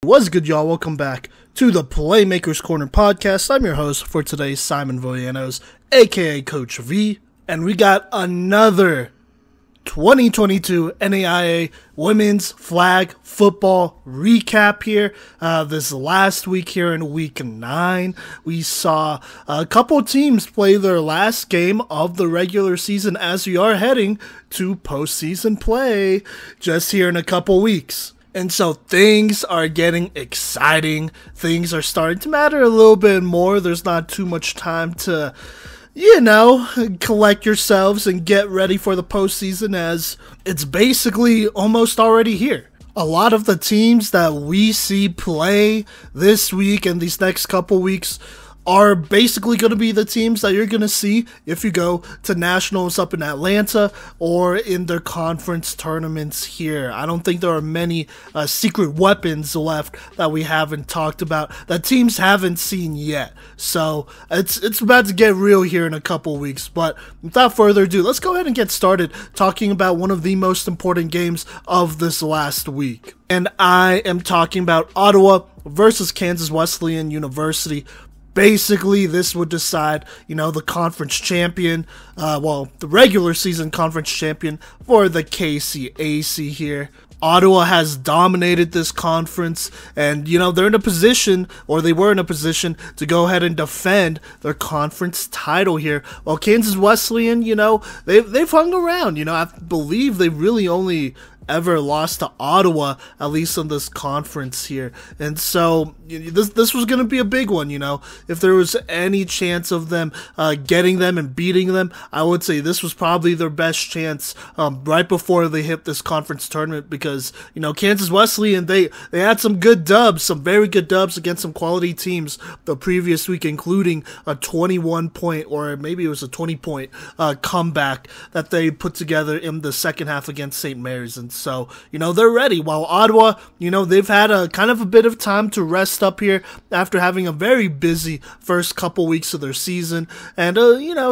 What's good, y'all? Welcome back to the Playmakers Corner podcast. I'm your host for today, Simon Villanos, aka Coach V, and we got another 2022 NAIA Women's Flag Football recap here. This last week here in week 9, we saw a couple teams play their last game of the regular season as we are heading to postseason play just here in a couple weeks. And so things are getting exciting. Things are starting to matter a little bit more. There's not too much time to, collect yourselves and get ready for the postseason, as it's basically almost already here. A lot of the teams that we see play this week and these next couple weeks are basically going to be the teams that you're going to see if you go to nationals up in Atlanta or in their conference tournaments here. I don't think there are many secret weapons left that we haven't talked about that teams haven't seen yet. So it's about to get real here in a couple weeks. But without further ado, let's go ahead and get started talking about one of the most important games of this last week. And I am talking about Ottawa versus Kansas Wesleyan University. Basically, this would decide, the conference champion, the regular season conference champion for the KCAC here. Ottawa has dominated this conference, and, they're in a position, or they were in a position, to go ahead and defend their conference title here. While Kansas Wesleyan, they've hung around. I believe they really only ever lost to Ottawa, at least in this conference here. And so this was going to be a big one. If there was any chance of them getting them and beating them, I would say this was probably their best chance right before they hit this conference tournament, because Kansas Wesleyan, they had some good dubs, some very good dubs against some quality teams the previous week, including a 21-point, or maybe it was a 20-point comeback that they put together in the second half against St. Mary's. And so, they're ready. While Ottawa, they've had a kind of a bit of time to rest up here after having a very busy first couple weeks of their season and,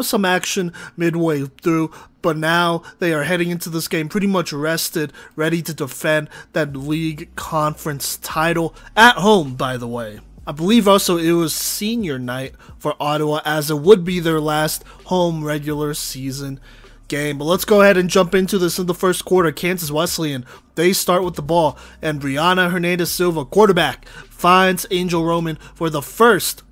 some action midway through. But now they are heading into this game pretty much rested, ready to defend that league conference title at home, by the way. I believe also it was senior night for Ottawa, as it would be their last home regular season game. But let's go ahead and jump into this in the first quarter. Kansas Wesleyan, they start with the ball, and Brianna Hernandez-Silva, quarterback, finds Angel Roman for the first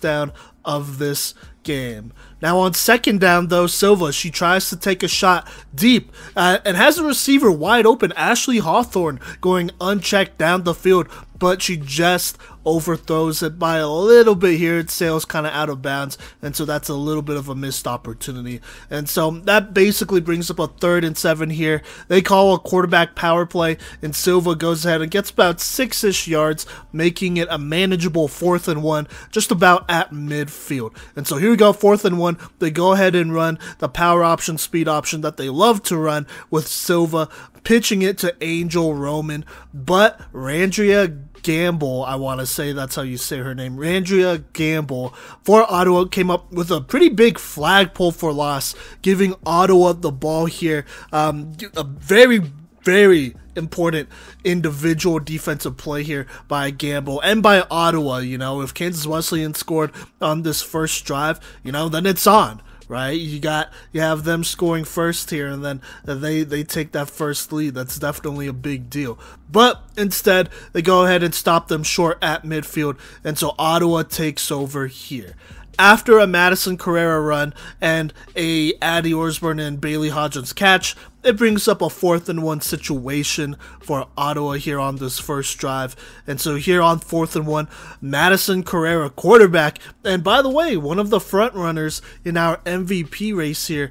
down of this game. Now on second down, though, Silva, she tries to take a shot deep and has a receiver wide open, Ashley Hawthorne, going unchecked down the field, but she just overthrows it by a little bit here. It sails kind of out of bounds, and so that's a little bit of a missed opportunity. And so that basically brings up a 3rd and 7 here. They call a quarterback power play, and Silva goes ahead and gets about 6-ish yards, making it a manageable 4th and 1, just about at midfield. And so here we go, 4th and 1. They go ahead and run the power option, speed option that they love to run, with Silva pitching it to Angel Roman, but Randria Gamble, I want to say that's how you say her name, Randria Gamble for Ottawa, came up with a pretty big flag pull for loss, giving Ottawa the ball here. A very, very important individual defensive play here by Gamble and by Ottawa. If Kansas Wesleyan scored on this first drive, then it's on. Right, you have them scoring first here, and then they take that first lead. That's definitely a big deal. But instead, they go ahead and stop them short at midfield, and so Ottawa takes over here. After a Madison Carrera run and a Addie Osborne and Bailey Hodgins catch, it brings up a 4th and 1 situation for Ottawa here on this first drive. And so here on 4th and 1, Madison Carrera, quarterback, and by the way, one of the front runners in our MVP race here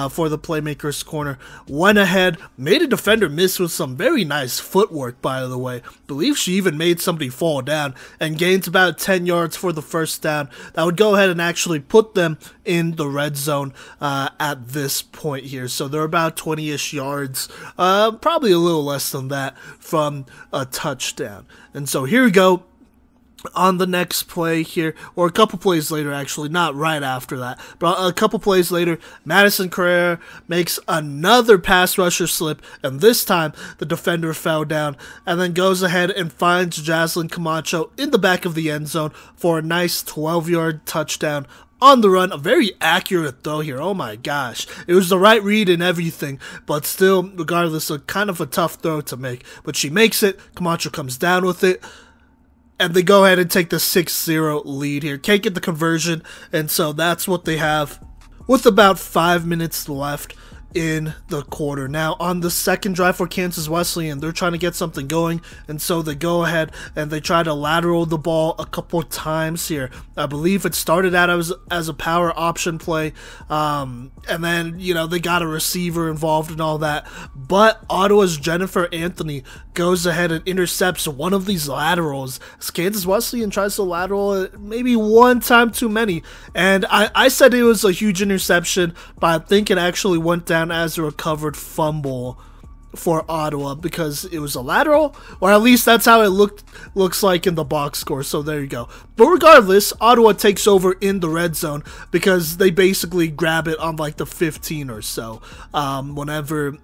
for the Playmakers Corner, went ahead, made a defender miss with some very nice footwork, by the way. Believe she even made somebody fall down, and gains about 10 yards for the first down. That would go ahead and actually put them in the red zone at this point here. So they're about 20-ish yards, probably a little less than that, from a touchdown. And so here we go. on the next play here, or a couple plays later actually, not right after that, but a couple plays later, Madison Carrera makes another pass rusher slip, and this time the defender fell down, and then goes ahead and finds Jaslyn Camacho in the back of the end zone for a nice 12-yard touchdown on the run. A very accurate throw here. Oh my gosh. It was the right read and everything, but still, regardless, a kind of a tough throw to make. But she makes it. Camacho comes down with it, and they go ahead and take the 6-0 lead here. Can't get the conversion, and so that's what they have with about 5 minutes left in the quarter. Now, on the second drive for Kansas Wesleyan, they're trying to get something going, and so they go ahead and they try to lateral the ball a couple times here. I believe it started out as a power option play, and then, you know, they got a receiver involved and all that, but Ottawa's Jennifer Anthony goes ahead and intercepts one of these laterals. Kansas Wesleyan tries to lateral it maybe one time too many, and I said it was a huge interception, but I think it actually went down as a recovered fumble for Ottawa because it was a lateral, or at least that's how it looks like in the box score. So there you go. But regardless, Ottawa takes over in the red zone because they basically grab it on like the 15 or so whenever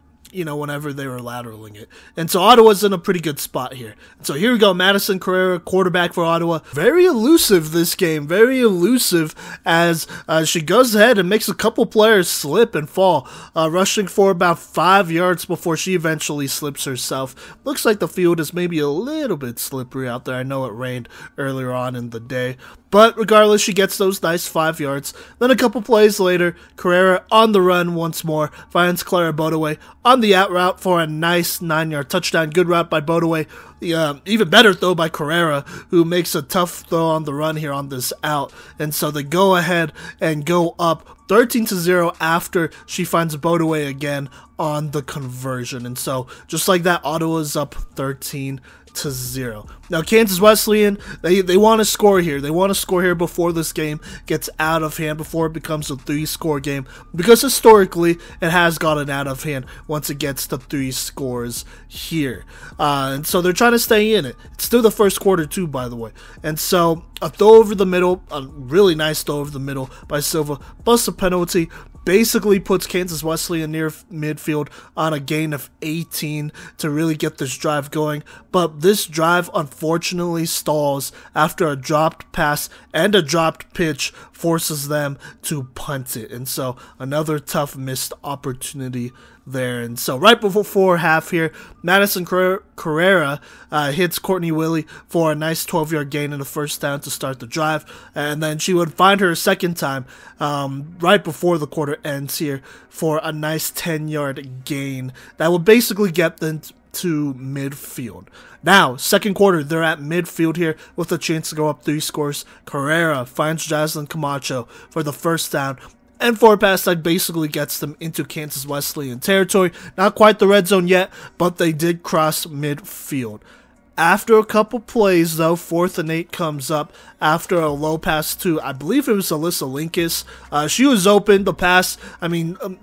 they were lateraling it. And so Ottawa's in a pretty good spot here. So here we go, Madison Carrera, quarterback for Ottawa. Very elusive this game, very elusive as she goes ahead and makes a couple players slip and fall, rushing for about 5 yards before she eventually slips herself. Looks like the field is maybe a little bit slippery out there. I know it rained earlier on in the day. But regardless, she gets those nice 5 yards. Then a couple plays later, Carrera on the run once more, finds Clara Bodaway on the out route for a nice 9-yard touchdown. Good route by Bodaway. Even better throw by Carrera, who makes a tough throw on the run here on this out. And so they go ahead and go up 13-0 after she finds Bodaway again on the conversion. And so just like that, Ottawa's up 13-0. Now, Kansas Wesleyan, they want to score here. They want to score here before this game gets out of hand, before it becomes a 3-score game, because historically it has gotten out of hand once it gets to 3 scores here. And so they're trying to stay in it. It's still the first quarter too, by the way. And so a throw over the middle, a really nice throw over the middle by Silva, plus a penalty, basically puts Kansas Wesleyan near midfield on a gain of 18 to really get this drive going. But this drive unfortunately stalls after a dropped pass and a dropped pitch forces them to punt it. And so another tough missed opportunity there. And so right before half here, Madison Carrera hits Courtney Willie for a nice 12-yard gain and a first down to start the drive, and then she would find her a second time right before the quarter ends here for a nice 10-yard gain that would basically get them to midfield. Now, second quarter, they're at midfield here with a chance to go up 3 scores. Carrera finds Jaslyn Camacho for the first down, and for a pass that basically gets them into Kansas Wesleyan territory. Not quite the red zone yet, but they did cross midfield. After a couple plays, though, 4th and 8 comes up after a low pass to, I believe it was Alyssa Linkus. She was open. The pass,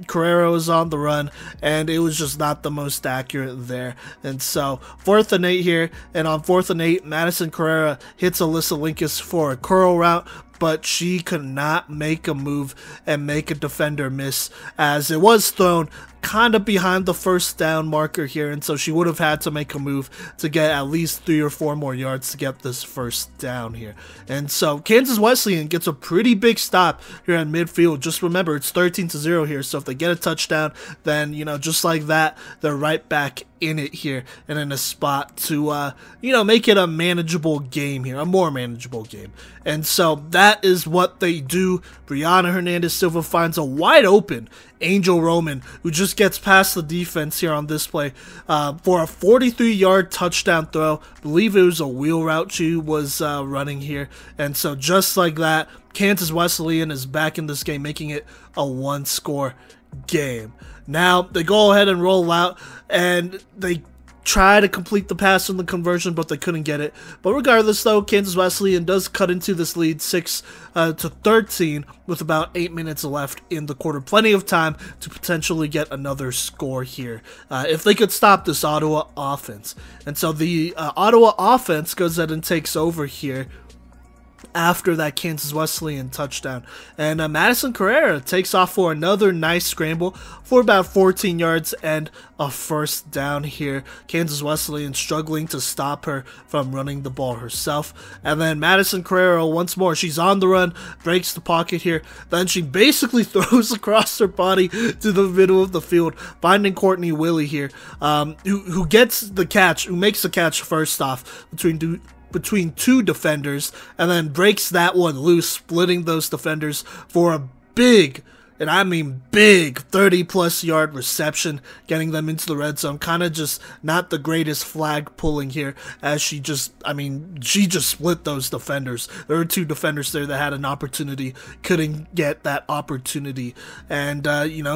Carrera was on the run, and it was just not the most accurate there. And so, 4th and 8 here, and on 4th and 8, Madison Carrera hits Alyssa Linkus for a curl route, but she could not make a move and make a defender miss, as it was thrown kind of behind the first down marker here, and so she would have had to make a move to get at least 3 or 4 more yards to get this first down here. And so Kansas Wesleyan gets a pretty big stop here at midfield. Just remember, it's 13-0 here, so if they get a touchdown, then, just like that, they're right back in it here and in a spot to, make it a manageable game here, a more manageable game. And so that is what they do. Brianna Hernandez-Silva finds a wide open Angel Roman, who just gets past the defense here on this play for a 43-yard touchdown throw. I believe it was a wheel route she was running here. And so just like that, Kansas Wesleyan is back in this game, making it a 1-score game. Now, they go ahead and roll out, and they try to complete the pass on the conversion, but they couldn't get it. But regardless, though, Kansas Wesleyan does cut into this lead 6-13 with about 8 minutes left in the quarter. Plenty of time to potentially get another score here if they could stop this Ottawa offense. And so the Ottawa offense goes ahead and takes over here after that Kansas Wesleyan touchdown. And Madison Carrera takes off for another nice scramble for about 14 yards and a first down here. Kansas Wesleyan struggling to stop her from running the ball herself. And then Madison Carrera once more, she's on the run, breaks the pocket here. Then she basically throws across her body to the middle of the field, finding Courtney Willie here, who gets the catch, who makes the catch first off between two defenders, and then breaks that one loose, splitting those defenders for a big, and I mean big, 30-plus yard reception, getting them into the red zone. Kind of just not the greatest flag pulling here, as she just split those defenders. There were two defenders there that had an opportunity, couldn't get that opportunity, and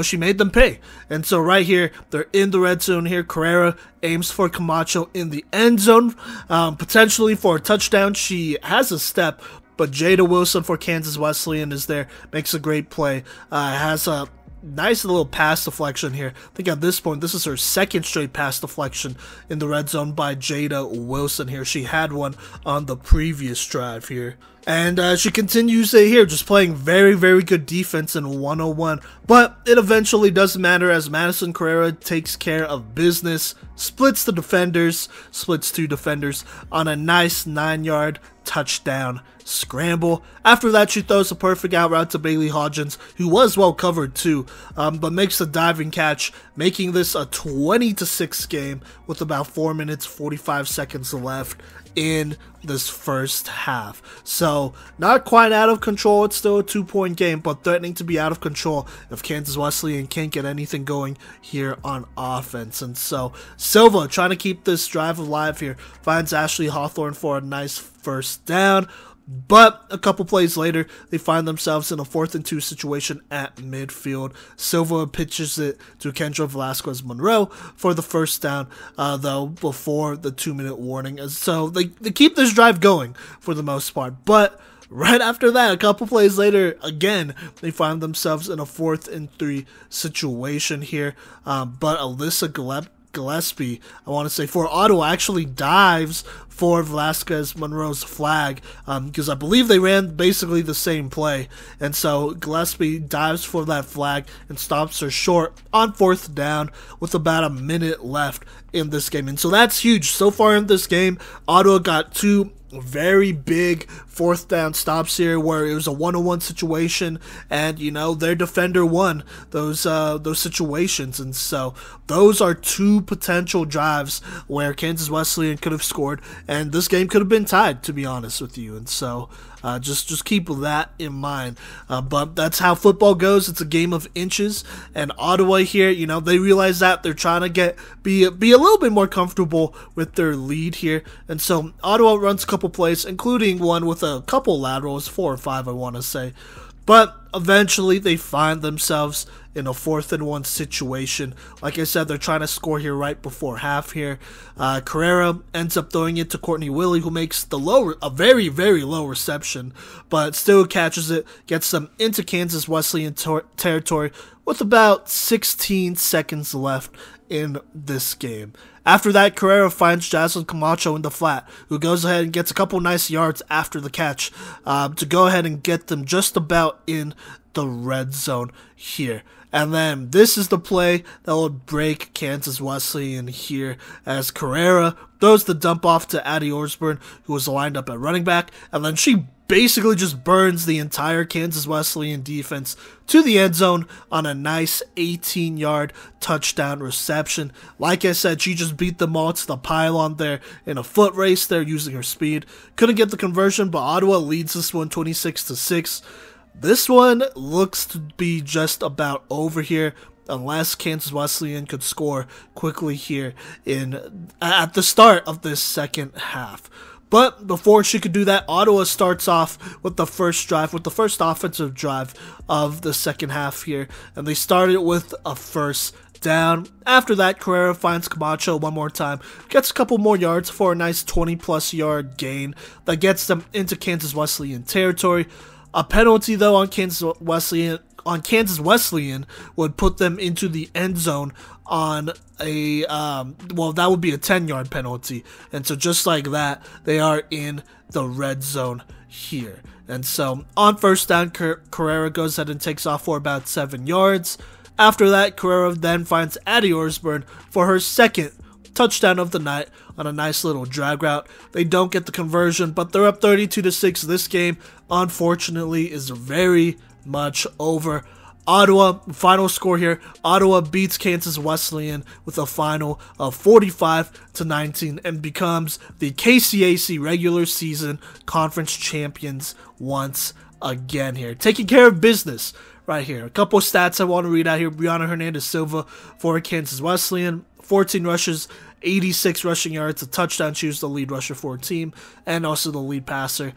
she made them pay. And so right here, they're in the red zone here. Carrera aims for Camacho in the end zone, potentially for a touchdown. She has a step, but Jada Wilson for Kansas Wesleyan is there, makes a great play, has a nice little pass deflection here. I think at this point, this is her second straight pass deflection in the red zone by Jada Wilson here. She had one on the previous drive here. And she continues here, just playing very, very good defense in 101. But it eventually doesn't matter, as Madison Carrera takes care of business, splits the defenders, splits two defenders on a nice 9-yard touchdown scramble. After that, she throws a perfect out route to Bailey Hodgins, who was well covered too, but makes a diving catch, making this a 20-6 game with about 4 minutes 45 seconds left in this first half. So not quite out of control. It's still a 2-point game, but threatening to be out of control if Kansas Wesleyan can't get anything going here on offense. And so Silva, trying to keep this drive alive here, finds Ashley Hawthorne for a nice first down. But a couple plays later, they find themselves in a 4th and 2 situation at midfield. Silva pitches it to Kendra Velasquez Monroe for the first down, though, before the 2-minute warning. And so they keep this drive going for the most part. But right after that, a couple plays later, again, they find themselves in a 4th and 3 situation here. But Alyssa Gillespie, I want to say, for Ottawa, actually dives for Velasquez Monroe's flag, because I believe they ran basically the same play, and so Gillespie dives for that flag and stops her short on 4th down with about a minute left in this game. And so that's huge. So far in this game, Ottawa got two very big 4th down stops here, where it was a 1-on-1 situation, and their defender won those situations. And so those are two potential drives where Kansas Wesleyan could have scored, and this game could have been tied, to be honest with you. And so just keep that in mind. But that's how football goes. It's a game of inches, and Ottawa here, they realize that they're trying to be a little bit more comfortable with their lead here. And so Ottawa runs a couple plays, including one with a couple laterals, 4 or 5 I want to say. But eventually they find themselves in a 4th and 1 situation. Like I said, they're trying to score here right before half here. Carrera ends up throwing it to Courtney Willie, who makes a very, very low reception, but still catches it, gets them into Kansas Wesleyan territory with about 16 seconds left in this game. After that, Carrera finds Jaslyn Camacho in the flat, who goes ahead and gets a couple nice yards after the catch to go ahead and get them just about in the red zone here. And then this is the play that will break Kansas Wesleyan here, as Carrera throws the dump off to Addie Osborne, who was lined up at running back, and then she basically just burns the entire Kansas Wesleyan defense to the end zone on a nice 18-yard touchdown reception. Like I said, she just beat them all to the pylon there in a foot race there using her speed. Couldn't get the conversion, but Ottawa leads this one 26-6. This one looks to be just about over here, unless Kansas Wesleyan could score quickly here at the start of this second half. But before she could do that, Ottawa starts off with the first offensive drive of the second half here, and they started with a first down. After that, Carrera finds Camacho one more time, gets a couple more yards for a nice 20-plus yard gain that gets them into Kansas Wesleyan territory. A penalty, though, on Kansas Wesleyan would put them into the end zone on a, that would be a 10-yard penalty. And so just like that, they are in the red zone here. And so on first down, Carrera goes ahead and takes off for about 7 yards. After that, Carrera then finds Addie Osborne for her second touchdown of the night on a nice little drag route. They don't get the conversion, but they're up 32-6. This game, unfortunately, is very much over. Ottawa, final score here, Ottawa beats Kansas Wesleyan with a final of 45-19 and becomes the KCAC regular season conference champions once again here. Taking care of business right here. A couple stats I want to read out here. Brianna Hernandez-Silva for Kansas Wesleyan, 14 rushes, 86 rushing yards, a touchdown. She was the lead rusher for her team and also the lead passer.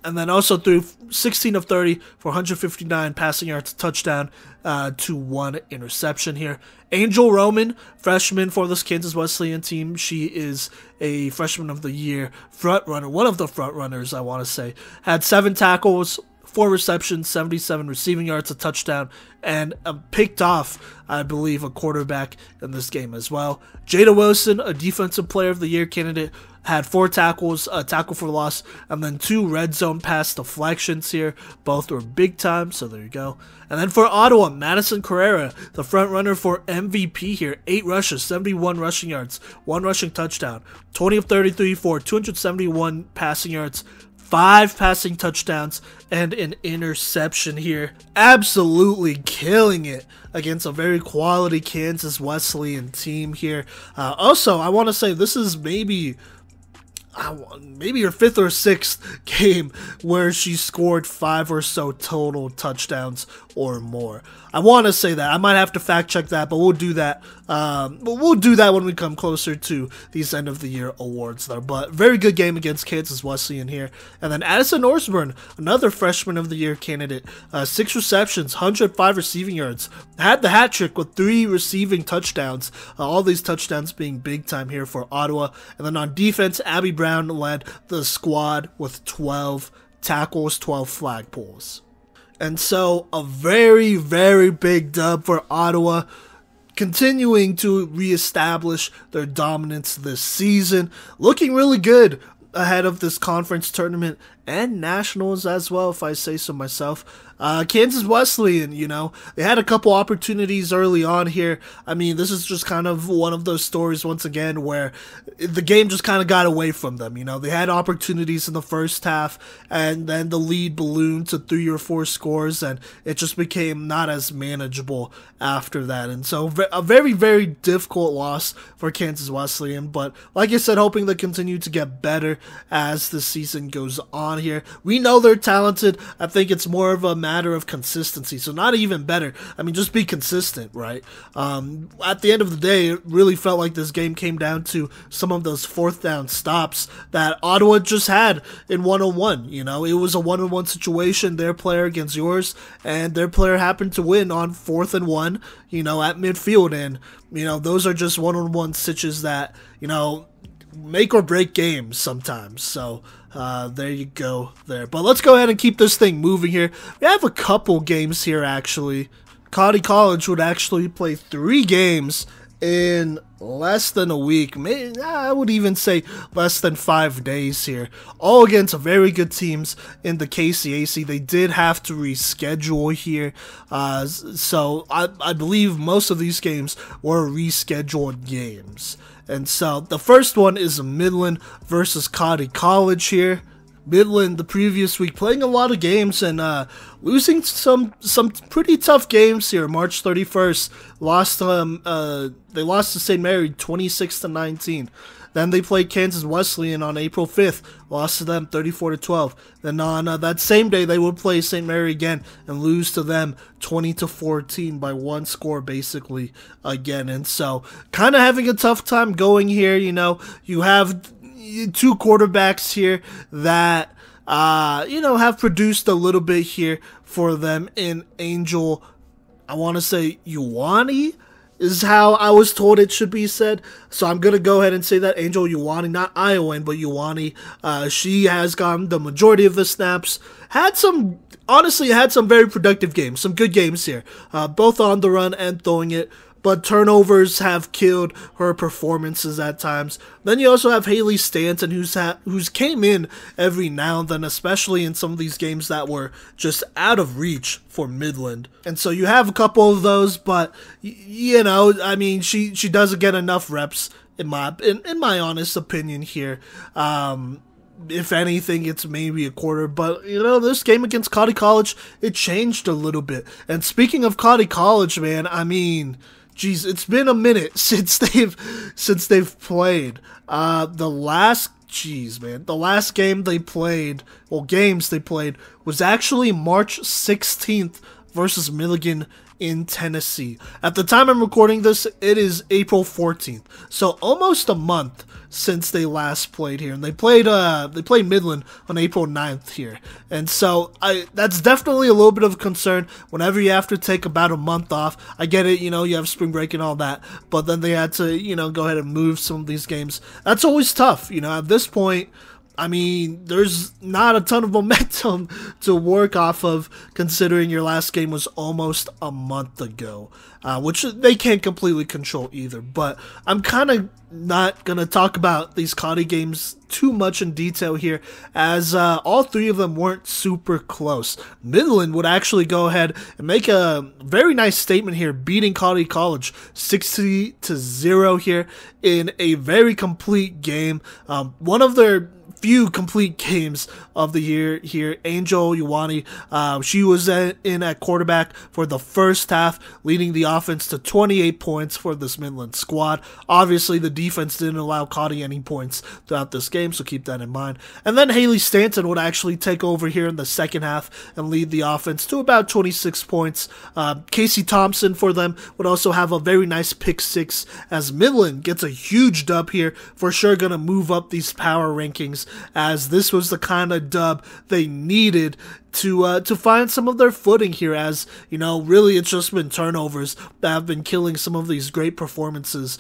And then also threw 16 of 30 for 159 passing yards, touchdown to 1 interception here. Angel Roman, freshman for this Kansas Wesleyan team. She is a freshman of the year front runner, one of the front runners, I want to say. Had 7 tackles, 4 receptions, 77 receiving yards, a touchdown, and picked off, I believe, a quarterback in this game as well. Jada Wilson, a defensive player of the year candidate, had 4 tackles, a tackle for loss, and then 2 red zone pass deflections here. Both were big time, so there you go. And then for Ottawa, Madison Carrera, the front runner for MVP here. 8 rushes, 71 rushing yards, 1 rushing touchdown, 20 of 33 for 271 passing yards, 5 passing touchdowns, and an interception here. Absolutely killing it against a very quality Kansas Wesleyan team here. Also, I want to say this is maybe her 5th or 6th game where she scored 5 or so total touchdowns or more. I want to say that. I might have to fact check that, but we'll do that. We'll do that when we come closer to these end of the year awards there. But very good game against Kansas Wesleyan here. And then Addison Osborne, another freshman of the year candidate, 6 receptions, 105 receiving yards. Had the hat trick with 3 receiving touchdowns. All these touchdowns being big time here for Ottawa. And then on defense, Abby Brown led the squad with 12 tackles, 12 flag pulls. And so a very, very big dub for Ottawa, continuing to reestablish their dominance this season. Looking really good ahead of this conference tournament and nationals as well, if I say so myself. Kansas Wesleyan, you know, they had a couple opportunities early on here. I mean, this is just kind of one of those stories once again where the game just kind of got away from them. You know, they had opportunities in the first half and then the lead ballooned to 3 or 4 scores and it just became not as manageable after that. And so a very, very difficult loss for Kansas Wesleyan. But like I said, hoping they continue to get better as the season goes on here. We know they're talented. I think it's more of a matter of consistency. So not even better. I mean, just be consistent, right? At the end of the day, it really felt like this game came down to some of those 4th down stops that Ottawa just had in 1-on-1. You know, it was a 1-on-1 situation, their player against yours, and their player happened to win on 4th and 1, you know, at midfield. And, you know, those are just 1-on-1 stitches that, you know, make or break games sometimes. So there you go there. But let's go ahead and keep this thing moving here. We have a couple games here actually. Cottey College would actually play 3 games in less than a week. Maybe, I would even say less than 5 days here. All against very good teams in the KCAC. They did have to reschedule here. So I believe most of these games were rescheduled games. And so the first one is Midland versus Cottey College here. Midland the previous week playing a lot of games and losing some pretty tough games here. March 31st lost they lost to St. Mary 26-19. Then they played Kansas Wesleyan on April 5th, lost to them 34-12. Then on that same day, they would play St. Mary again and lose to them 20-14 by 1 score basically again. And so kind of having a tough time going here. You know, you have 2 quarterbacks here that, you know, have produced a little bit here for them in Angel, I want to say Ioane, is how I was told it should be said. So I'm going to go ahead and say that Angel Ioane, not Iowan, but Ioane. She has gotten the majority of the snaps. Honestly, had some very productive games, some good games here. Both on the run and throwing it. but turnovers have killed her performances at times. Then you also have Haley Stanton, who's came in every now and then, especially in some of these games that were just out of reach for Midland. And so you have a couple of those, but you know, I mean, she doesn't get enough reps in my honest opinion here. If anything, it's maybe a quarter, but you know, this game against Cottey College, it changed a little bit. And speaking of Cottey College, man, I mean, geez, it's been a minute since they've played. The last game they played, well, games they played, was actually March 16th versus Midland in Tennessee. At the time I'm recording this, it is April 14th, so almost a month since they last played here. And they played Midland on April 9th here, and so that's definitely a little bit of a concern whenever you have to take about a month off. I get it, you know, you have spring break and all that, but then they had to, you know, go ahead and move some of these games. That's always tough, you know, at this point. I mean, there's not a ton of momentum to work off of, considering your last game was almost a month ago, which they can't completely control either. But I'm kind of not going to talk about these Cottey games too much in detail here, as all three of them weren't super close. Midland would actually go ahead and make a very nice statement here, beating Cottey College 60-0 here in a very complete game. One of their few complete games of the year here. Angel Iwani, she was in at quarterback for the first half, leading the offense to 28 points for this Midland squad. Obviously, the defense didn't allow Cottey any points throughout this game, so keep that in mind. And then Haley Stanton would actually take over here in the second half and lead the offense to about 26 points. Casey Thompson for them would also have a very nice pick six, as Midland gets a huge dub here, for sure going to move up these power rankings, as this was the kind of dub they needed to find some of their footing here, as, you know, really it's just been turnovers that have been killing some of these great performances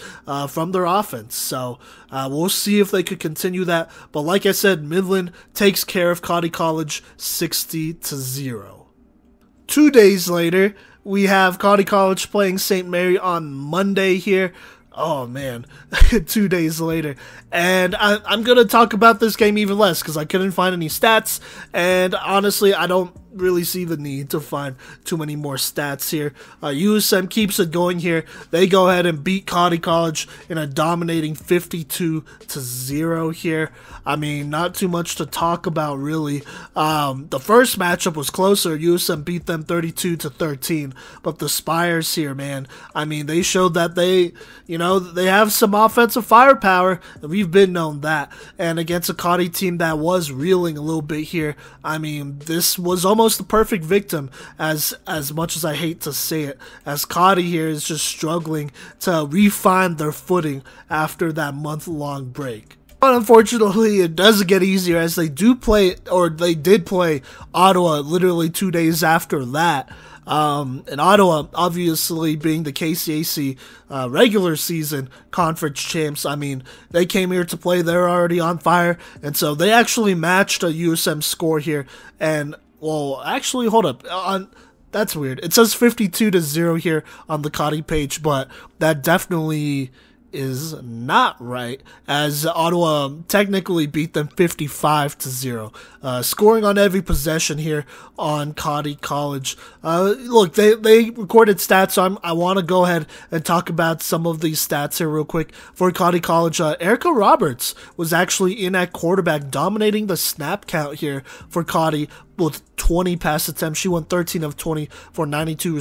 from their offense. So we'll see if they could continue that. But like I said, Midland takes care of Cottey College 60-0. 2 days later, we have Cottey College playing St. Mary on Monday here. Oh man, 2 days later. And I'm going to talk about this game even less because I couldn't find any stats. And honestly, I don't really see the need to find too many more stats here. USM keeps it going here. They go ahead and beat Cottey College in a dominating 52-0 here. I mean, not too much to talk about really. The first matchup was closer. USM beat them 32-13. But the Spires here, man, I mean, they showed that they, you know, they have some offensive firepower, and we've been known that. And against a Cottey team that was reeling a little bit here, I mean, this was almost the perfect victim, as much as I hate to say it, as Cottey here is just struggling to refine their footing after that month-long break. But unfortunately, it doesn't get easier, as they did play Ottawa literally 2 days after that. And Ottawa, obviously being the KCAC regular season conference champs, I mean, they came here to play. They're already on fire, and so they actually matched a USM score here. And, well, actually, hold up. That's weird. It says 52-0 here on the Cottey page, but that definitely is not right, as Ottawa technically beat them 55-0, scoring on every possession here on Cottey College. Look, they recorded stats, so I want to go ahead and talk about some of these stats here real quick. For Cottey College, Erica Roberts was actually in at quarterback, dominating the snap count here for Cottey with 20 pass attempts. She went 13 of 20 for 92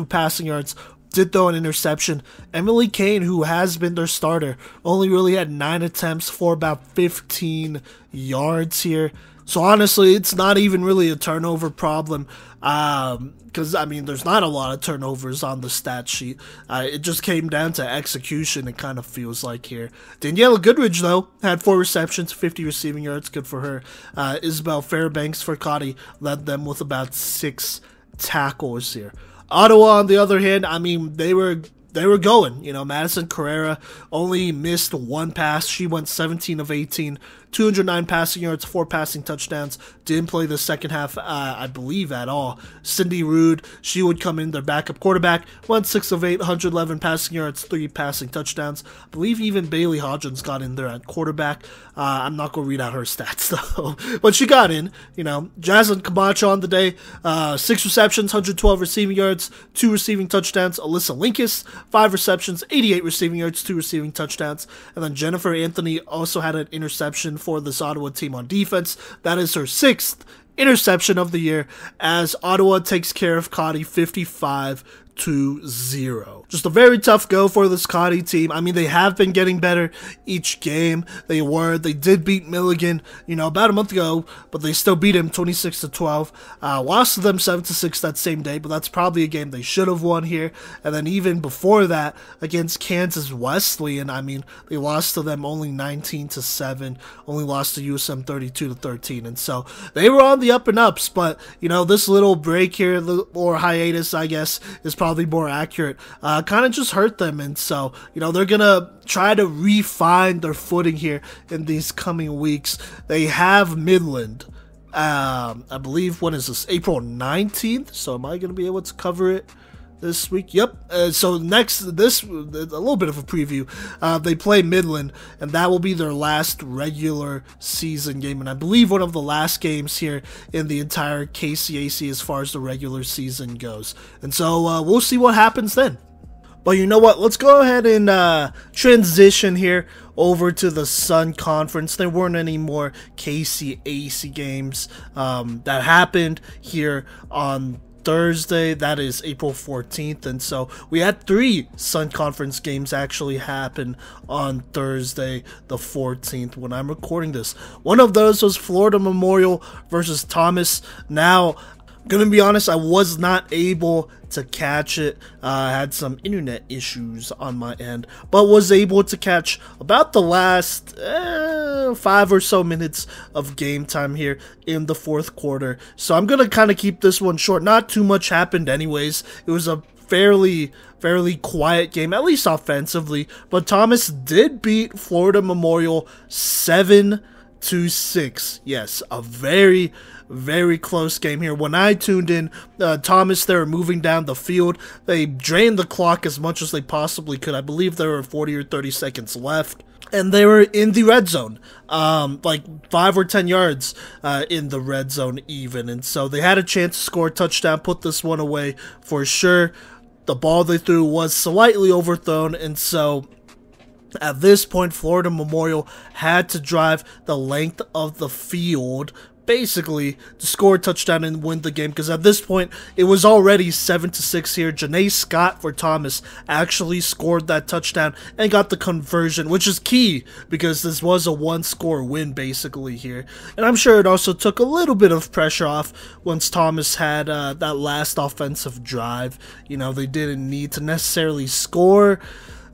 passing yards. Did throw an interception. Emily Kane, who has been their starter, only really had 9 attempts for about 15 yards here. So honestly, it's not even really a turnover problem, because I mean, there's not a lot of turnovers on the stat sheet. It just came down to execution, it kind of feels like here. Daniela Goodridge, though, had 4 receptions, 50 receiving yards, good for her. Isabel Fairbanks for Cottey led them with about 6 tackles here. Ottawa, on the other hand, I mean, they were going. You know, Madison Carrera only missed 1 pass. She went 17 of 18, 209 passing yards, 4 passing touchdowns. Didn't play the second half, I believe, at all. Cindy Rude, she would come in, their backup quarterback, went 6 of 8, 111 passing yards, 3 passing touchdowns. I believe even Bailey Hodgins got in there at quarterback. I'm not going to read out her stats, though. But she got in, you know. Jaslyn Camacho on the day, 6 receptions, 112 receiving yards, 2 receiving touchdowns. Alyssa Linkus, 5 receptions, 88 receiving yards, 2 receiving touchdowns. And then Jennifer Anthony also had an interception for this Ottawa team on defense. That is her 6th interception of the year as Ottawa takes care of Cottey 55-0. Just a very tough go for this Cottey team. I mean, they have been getting better each game. They did beat Milligan, you know, about a month ago, but they still beat him 26-12. Lost to them 7-6 that same day, but that's probably a game they should have won here. And then even before that, against Kansas Wesleyan, I mean, they lost to them only 19-7, only lost to USM 32-13. And so they were on the up and ups, but, you know, this little break here, or hiatus, I guess, is probably more accurate. Kind of just hurt them, and so, you know, they're gonna try to refine their footing here in these coming weeks. They have Midland, I believe, when is this, April 19th, so am I gonna be able to cover it this week? Yep. So next, a little bit of a preview. They play Midland, and that will be their last regular season game, and I believe one of the last games here in the entire KCAC as far as the regular season goes. And so we'll see what happens then. But you know what? Let's go ahead and transition here over to the Sun Conference. There weren't any more KCAC games that happened here on Thursday, that is April 14th, and so we had 3 Sun Conference games actually happen on Thursday the 14th when I'm recording this. One of those was Florida Memorial versus Thomas. Now, gonna be honest, I was not able to catch it. I had some internet issues on my end, but was able to catch about the last 5 or so minutes of game time here in the 4th quarter. So I'm gonna kind of keep this one short. Not too much happened anyways. It was a fairly quiet game, at least offensively, but Thomas did beat Florida Memorial 7-6. Yes, a very close game here. When I tuned in, Thomas, they were moving down the field. They drained the clock as much as they possibly could. I believe there were 40 or 30 seconds left. And they were in the red zone, like 5 or 10 yards in the red zone even. And so they had a chance to score a touchdown, put this one away for sure. The ball they threw was slightly overthrown, and so at this point, Florida Memorial had to drive the length of the field basically to score a touchdown and win the game, because at this point it was already 7-6 here. Janae Scott for Thomas actually scored that touchdown and got the conversion, which is key because this was a 1-score win basically here. And I'm sure it also took a little bit of pressure off once Thomas had that last offensive drive. You know, they didn't need to necessarily score,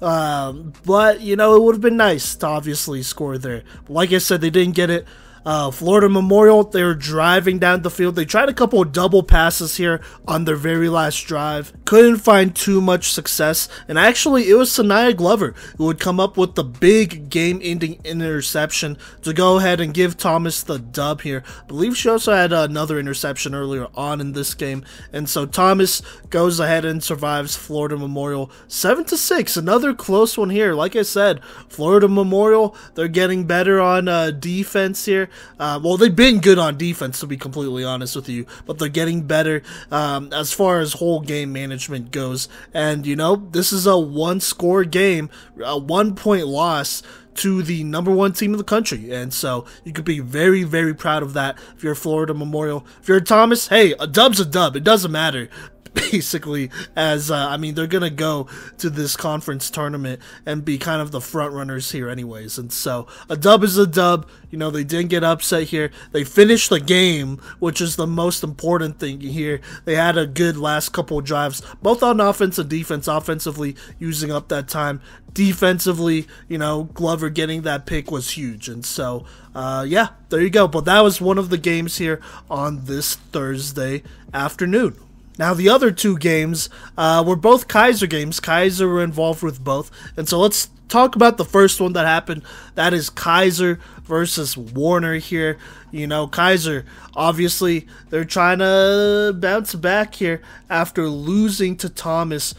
but you know, it would have been nice to obviously score there. But like I said, they didn't get it. Florida Memorial, they were driving down the field. They tried a couple of double passes here on their very last drive. Couldn't find too much success. And actually, it was NAIA Glover who would come up with the big game-ending interception to go ahead and give Thomas the dub here. I believe she also had another interception earlier on in this game. And so Thomas goes ahead and survives Florida Memorial 7-6. Another close one here. Like I said, Florida Memorial, they're getting better on defense here. Well, they've been good on defense, to be completely honest with you, but they're getting better as far as whole game management goes. And, you know, this is a 1-score game, a 1-point loss to the #1 team in the country. And so you could be very, very proud of that if you're Florida Memorial. If you're Thomas, hey, a dub's a dub. It doesn't matter. Basically, as I mean, they're gonna go to this conference tournament and be kind of the front runners here anyways. And so a dub is a dub. You know, they didn't get upset here. They finished the game, which is the most important thing here. They had a good last couple of drives, both on offense and defense. Offensively, using up that time. Defensively, you know, Glover getting that pick was huge. And so yeah, there you go. But that was one of the games here on this Thursday afternoon. Now, the other 2 games were both Keiser games. Keiser were involved with both. And so let's talk about the first one that happened. That is Keiser versus Warner here. You know, Keiser, obviously, they're trying to bounce back here after losing to Thomas,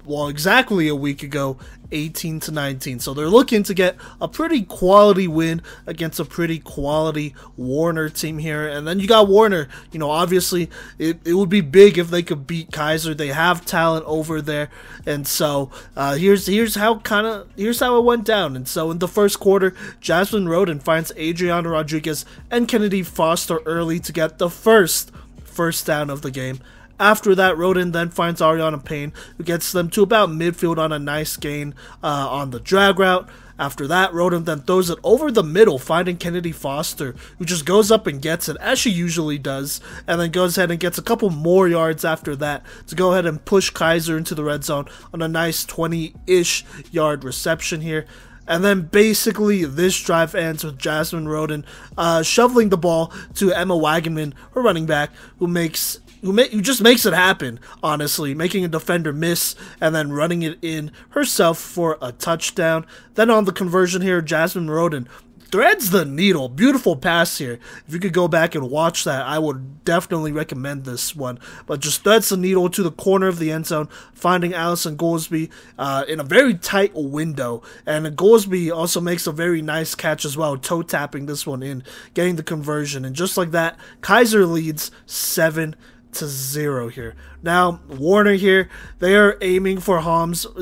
exactly a week ago, 18-19. So they're looking to get a pretty quality win against a pretty quality Warner team here. And then you got Warner. You know, obviously, it would be big if they could beat Keiser. They have talent over there. And so here's how it went down. And so in the first quarter, Jasmine Roden finds Adriana Rodriguez and Kennedy Foster early to get the first down of the game. After that, Roden then finds Ariana Payne, who gets them to about midfield on a nice gain on the drag route. After that, Roden then throws it over the middle, finding Kennedy Foster, who just goes up and gets it, as she usually does, and then goes ahead and gets a couple more yards after that to go ahead and push Keiser into the red zone on a nice 20-ish yard reception here. And then basically this drive ends with Jasmine Roden shoveling the ball to Emma Wagenman, her running back, who just makes it happen, honestly, making a defender miss and then running it in herself for a touchdown. Then on the conversion here, Jasmine Roden threads the needle. Beautiful pass here. If you could go back and watch that, I would definitely recommend this one. But just threads the needle to the corner of the end zone, finding Allison Goolsby in a very tight window. And Goolsby also makes a very nice catch as well, toe tapping this one in, getting the conversion. And just like that, Keiser leads 7-0 here. Now, Warner here, they are aiming for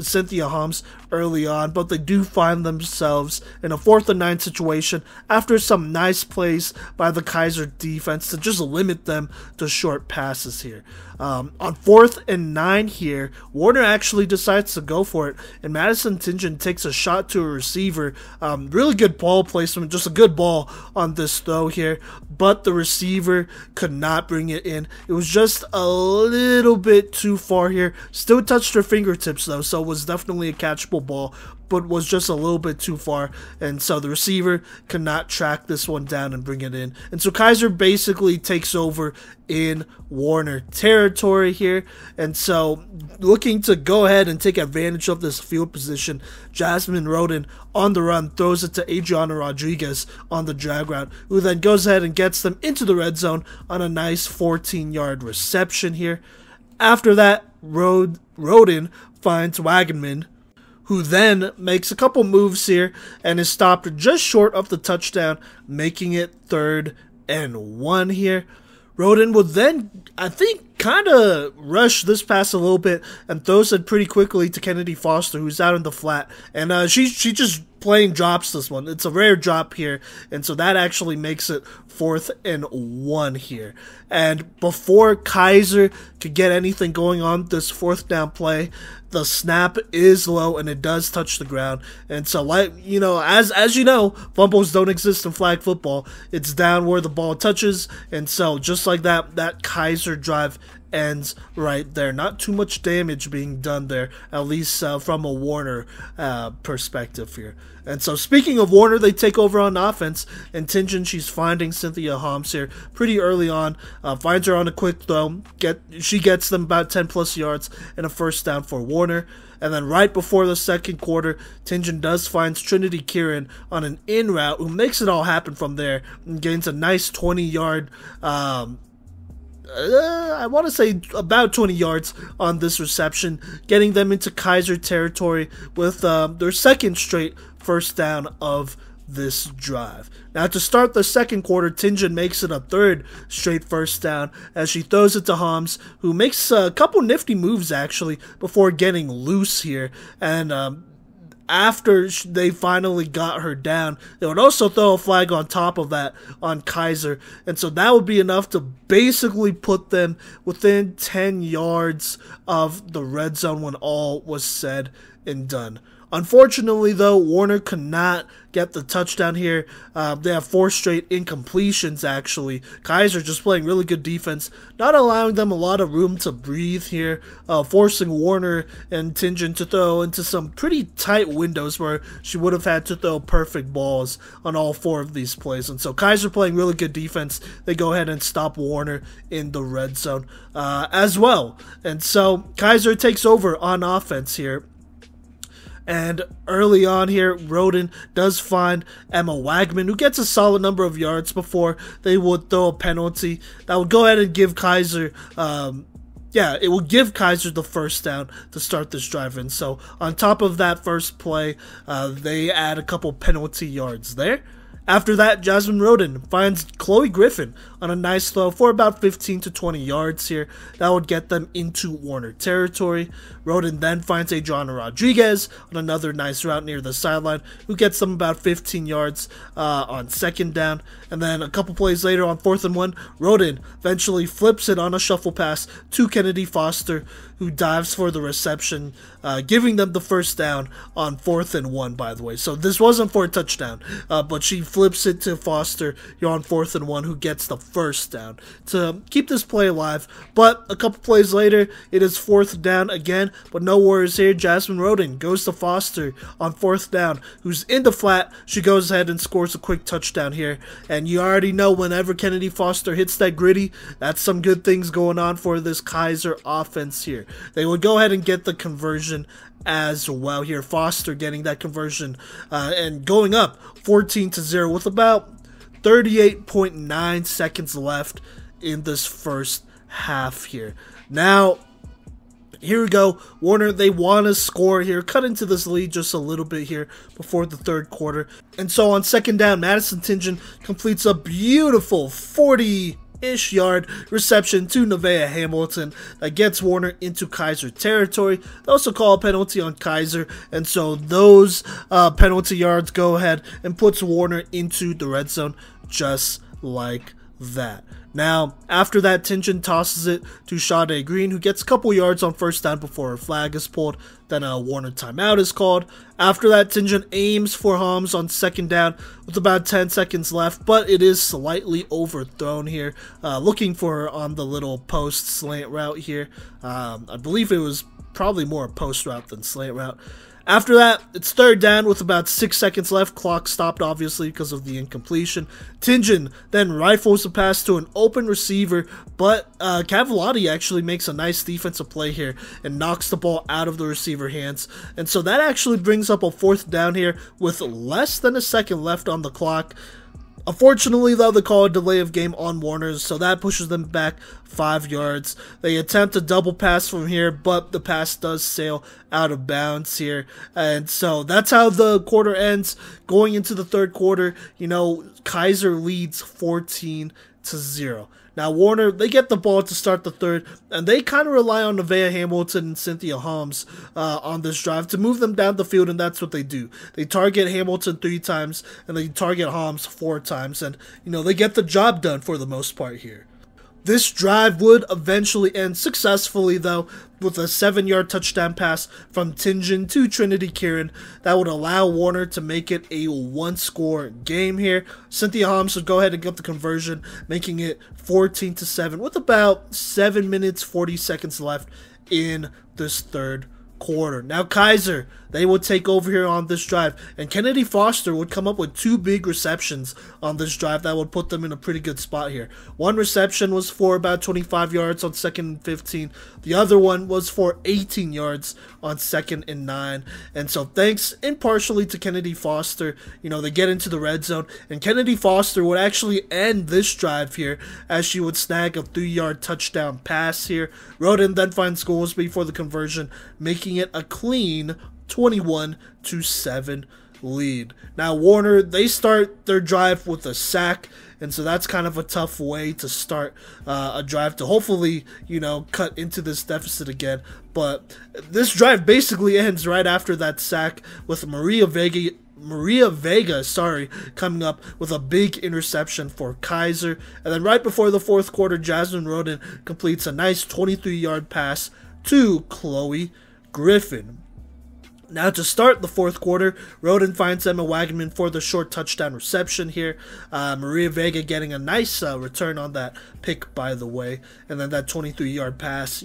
Cynthia Holmes early on, but they do find themselves in a 4th and 9 situation after some nice plays by the Keiser defense to just limit them to short passes here. On 4th and 9 here, Warner actually decides to go for it, and Madison Tingen takes a shot to a receiver. Really good ball placement, just a good ball on this throw here, but the receiver could not bring it in. It was just a little bit too far here. Still touched her fingertips though, so it was definitely a catchable ball, but was just a little bit too far, and so the receiver could not track this one down and bring it in. And so Keiser basically takes over in Warner territory here, and so looking to go ahead and take advantage of this field position, Jasmine Roden on the run throws it to Adriana Rodriguez on the drag route, who then goes ahead and gets them into the red zone on a nice 14-yard reception here. After that, Roden finds Wagenman, who then makes a couple moves here and is stopped just short of the touchdown, making it 3rd and 1 here. Roden would then, I think, kind of rush this pass a little bit and throws it pretty quickly to Kennedy Foster, who's out in the flat. And she just plain drops this one. It's a rare drop here, and so that actually makes it 4th and 1 here. And before Keiser could get anything going on this 4th down play, the snap is low and it does touch the ground. And so, like, you know, as you know, fumbles don't exist in flag football. It's down where the ball touches, and so just like that Keiser drive ends right there. Not too much damage being done there, at least from a Warner perspective here. And so speaking of Warner, they take over on offense, and Tingen, she's finding Cynthia Holmes here pretty early on, finds her on a quick throw, she gets them about 10 plus yards and a 1st down for Warner. And then right before the second quarter, Tingen does find Trinity Kieran on an in route, who makes it all happen from there and gains a nice 20-yard I want to say about 20 yards on this reception, getting them into Keiser territory with their 2nd straight 1st down of this drive. Now to start the second quarter, Tingen makes it a 3rd straight 1st down as she throws it to Holmes, who makes a couple nifty moves actually before getting loose here. And after they finally got her down, they would also throw a flag on top of that on Keiser, and so that would be enough to basically put them within 10 yards of the red zone when all was said and done. Unfortunately, though, Warner could not get the touchdown here. They have 4 straight incompletions, actually. Keiser just playing really good defense, not allowing them a lot of room to breathe here, forcing Warner and Tingen to throw into some pretty tight windows where she would have had to throw perfect balls on all 4 of these plays. And so Keiser playing really good defense. They go ahead and stop Warner in the red zone as well. And so Keiser takes over on offense here. And early on here, Roden does find Emma Wagman, who gets a solid number of yards before they would throw a penalty that would go ahead and give Keiser, it would give Keiser the first down to start this drive. And so on top of that first play, they add a couple penalty yards there. After that, Jasmine Roden finds Chloe Griffin on a nice throw for about 15 to 20 yards here. That would get them into Warner territory. Roden then finds Adriana Rodriguez on another nice route near the sideline, who gets them about 15 yards on second down. And then a couple plays later on 4th and 1, Roden eventually flips it on a shuffle pass to Kennedy Foster, who dives for the reception, giving them the first down on 4th and 1, by the way. So this wasn't for a touchdown, but she flips it to Foster here on 4th and 1, who gets the first down to keep this play alive. But a couple plays later, it is 4th down again, but no worries here. Jasmine Roden goes to Foster on 4th down, who's in the flat. She goes ahead and scores a quick touchdown here. And you already know whenever Kennedy Foster hits that gritty, that's some good things going on for this Keiser offense here. They would go ahead and get the conversion as well here. Foster getting that conversion and going up 14-0 with about 38.9 seconds left in this first half here. Now, here we go. Warner, they want to score here, cut into this lead just a little bit here before the third quarter. And so on second down, Madison Tingen completes a beautiful 40-ish yard reception to Nevaeh Hamilton that gets Warner into Keiser territory. They also call a penalty on Keiser, and so those penalty yards go ahead and puts Warner into the red zone just like that. Now, after that, Tingen tosses it to Sade Green, who gets a couple yards on first down before a flag is pulled. Then a Warner timeout is called. After that, Tingen aims for Holmes on second down with about 10 seconds left, but it is slightly overthrown here. Looking for her on the little post slant route here. I believe it was probably more a post route than slant route. After that, it's third down with about 6 seconds left. Clock stopped, obviously, because of the incompletion. Tingen then rifles a pass to an open receiver, but Cavallati actually makes a nice defensive play here and knocks the ball out of the receiver hands. And so that actually brings up a 4th down here with less than a second left on the clock. Unfortunately, though, they call a delay of game on Warner's, so that pushes them back 5 yards. They attempt a double pass from here, but the pass does sail out of bounds here. And so that's how the quarter ends. Going into the third quarter, Keiser leads 14-0. Now, Warner, they get the ball to start the third, and they kind of rely on Nevaeh Hamilton and Cynthia Holmes on this drive to move them down the field, and that's what they do. They target Hamilton 3 times, and they target Holmes 4 times, and, they get the job done for the most part here. This drive would eventually end successfully, though, with a 7-yard touchdown pass from Tingen to Trinity Kieran that would allow Warner to make it a 1-score game here. Cynthia Holmes would go ahead and get the conversion, making it 14-7 with about 7 minutes 40 seconds left in this third quarter. Now Keiser, they would take over here on this drive, and Kennedy Foster would come up with 2 big receptions on this drive that would put them in a pretty good spot here. One reception was for about 25 yards on 2nd and 15. The other one was for 18 yards on 2nd and 9. And so thanks impartially to Kennedy Foster, they get into the red zone, and Kennedy Foster would actually end this drive here as she would snag a 3-yard touchdown pass here. Roden then finds Goolsby for the conversion, making it a clean 21-7 lead. Now Warner, they start their drive with a sack, and so that's kind of a tough way to start a drive to hopefully, cut into this deficit again. But this drive basically ends right after that sack with Maria Vega, coming up with a big interception for Keiser. And then right before the fourth quarter, Jasmine Roden completes a nice 23-yard pass to Chloe Griffin. Now to start the fourth quarter, Roden finds Emma Wagman for the short touchdown reception here. Maria Vega getting a nice return on that pick, by the way. And then that 23-yard pass,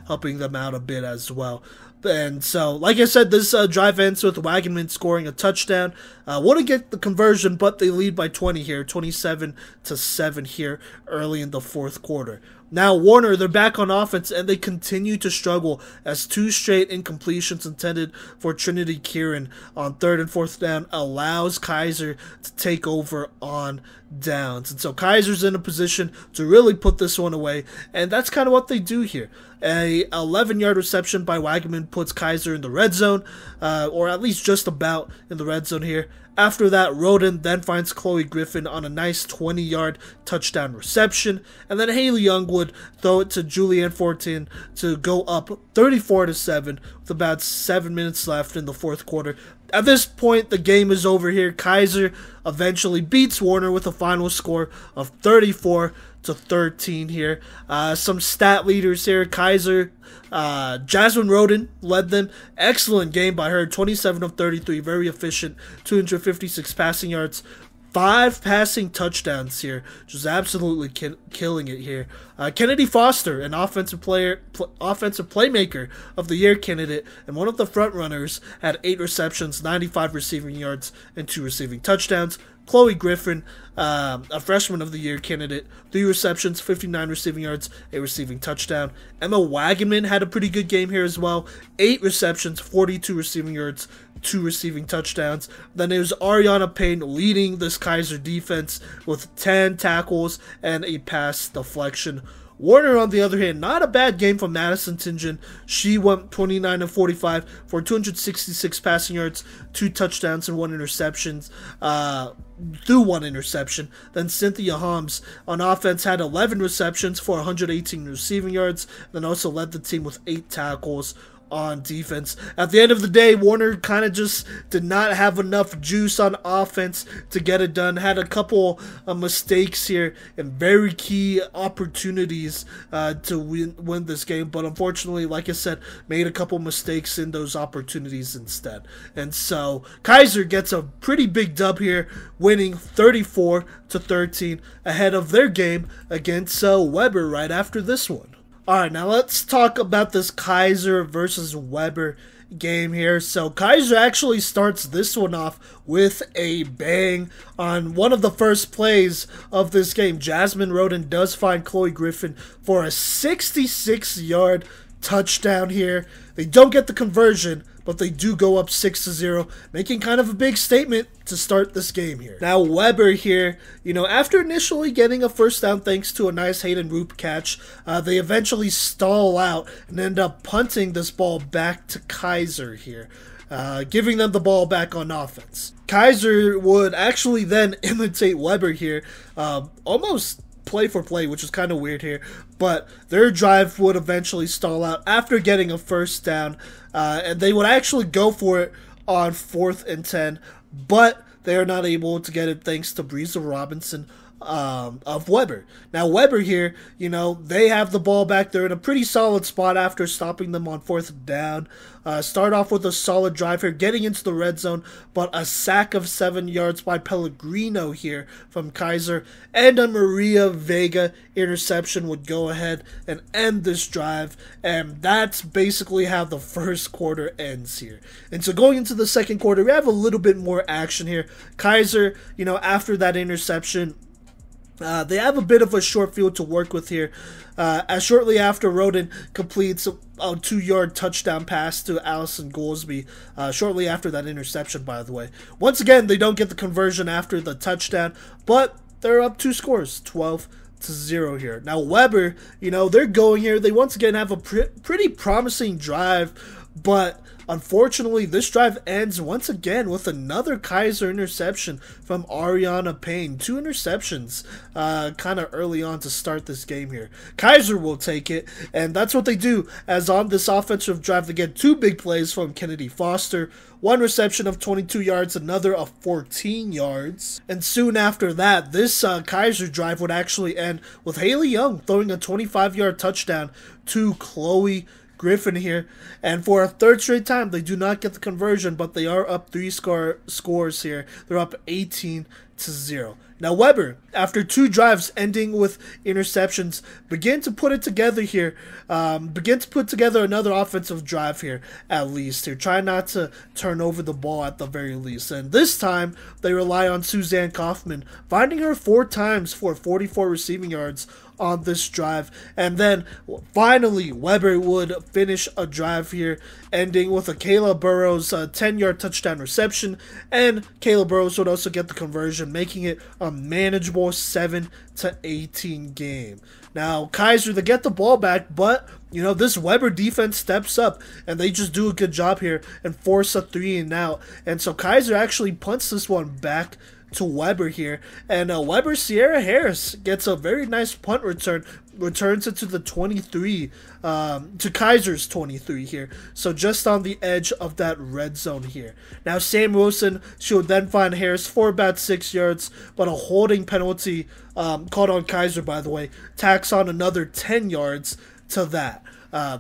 helping them out a bit as well. And so, like I said, this drive ends with Wagman scoring a touchdown. Wouldn't get the conversion, but they lead by 20 here, 27-7 here early in the fourth quarter. Now Warner, they're back on offense, and they continue to struggle as 2 straight incompletions intended for Trinity Kieran on 3rd and 4th down allows Keiser to take over on downs. And so Keiser's in a position to really put this one away, and that's kind of what they do here. A 11-yard reception by Wagaman puts Keiser in the red zone, or at least just about in the red zone here. After that, Roden then finds Chloe Griffin on a nice 20-yard touchdown reception, and then Haley Young would throw it to Julianne Fortin to go up 34-7 with about 7 minutes left in the 4th quarter. At this point, the game is over here. Keiser eventually beats Warner with a final score of 34-13 here. Some stat leaders here. Keiser, Jasmine Roden led them. Excellent game by her. 27 of 33. Very efficient. 256 passing yards. 5 passing touchdowns here, which is absolutely killing it here. Kennedy Foster, an offensive playmaker of the year candidate, and one of the front runners, had 8 receptions, 95 receiving yards, and 2 receiving touchdowns. Chloe Griffin, a freshman of the year candidate, 3 receptions, 59 receiving yards, a receiving touchdown. Emma Wagaman had a pretty good game here as well. 8 receptions, 42 receiving yards, 2 receiving touchdowns. Then it was Ariana Payne leading this Keiser defense with 10 tackles and a pass deflection. Warner, on the other hand, not a bad game from Madison Tingen. She went 29 of 45 for 266 passing yards, 2 touchdowns, and 1 interception. Through 1 interception. Then Cynthia Holmes on offense had 11 receptions for 118 receiving yards, then also led the team with 8 tackles on defense. At the end of the day, Warner kind of just did not have enough juice on offense to get it done. Had a couple of mistakes here and very key opportunities to win this game, but unfortunately, like I said, made a couple mistakes in those opportunities instead. And so Keiser gets a pretty big dub here, winning 34-13 ahead of their game against Weber right after this one. Alright, now let's talk about this Keiser versus Weber game here. So Keiser actually starts this one off with a bang on one of the first plays of this game. Jasmine Roden does find Chloe Griffin for a 66-yard touchdown here. They don't get the conversion, but they do go up 6-0, making kind of a big statement to start this game here. Now Weber here, after initially getting a first down thanks to a nice Hayden Roop catch, they eventually stall out and end up punting this ball back to Keiser here, giving them the ball back on offense. Keiser would actually then imitate Weber here, almost play for play, which is kind of weird here, but their drive would eventually stall out after getting a first down, and they would actually go for it on 4th and 10, but they are not able to get it thanks to Breeza Robinson of Weber. Now Weber here, they have the ball back. They're in a pretty solid spot after stopping them on 4th down. Start off with a solid drive here, getting into the red zone, but a sack of 7 yards by Pellegrino here from Keiser, and a Maria Vega interception would go ahead and end this drive, and that's basically how the first quarter ends here. And so going into the second quarter, we have a little bit more action here. Keiser, after that interception, they have a bit of a short field to work with here, as shortly after Roden completes a 2-yard touchdown pass to Allison Goolsby, shortly after that interception, by the way. Once again, they don't get the conversion after the touchdown, but they're up 2 scores, 12-0 here. Now Weber, they're going here. They once again have a pretty promising drive, but unfortunately, this drive ends once again with another Keiser interception from Ariana Payne. 2 interceptions kind of early on to start this game here. Keiser will take it, and that's what they do, as on this offensive drive, they get 2 big plays from Kennedy Foster. 1 reception of 22 yards, another of 14 yards. And soon after that, this Keiser drive would actually end with Haley Young throwing a 25-yard touchdown to Chloe Griffin here, and for a 3rd straight time, they do not get the conversion, but they are up 3 scores here. They're up 18-0. Now Weber, after 2 drives ending with interceptions, begin to put it together here. Begin to put together another offensive drive here, at least. Here, try not to turn over the ball at the very least. And this time, they rely on Suzanne Kaufman, finding her 4 times for 44 receiving yards on this drive. And then finally Weber would finish a drive here, ending with a Kayla Burrows 10-yard touchdown reception, and Kayla Burrows would also get the conversion, making it a manageable 7-18 game. Now Keiser, they get the ball back, but you know, this Weber defense steps up and they just do a good job here and force a 3-and-out. And so Keiser actually punts this one back to Weber here, and Weber Sierra Harris gets a very nice punt return, returns it to the 23, to Keiser's 23 here, so just on the edge of that red zone here. Now Sam Wilson, she would then find Harris for about 6 yards, but a holding penalty called on Keiser, by the way, tacks on another 10 yards to that.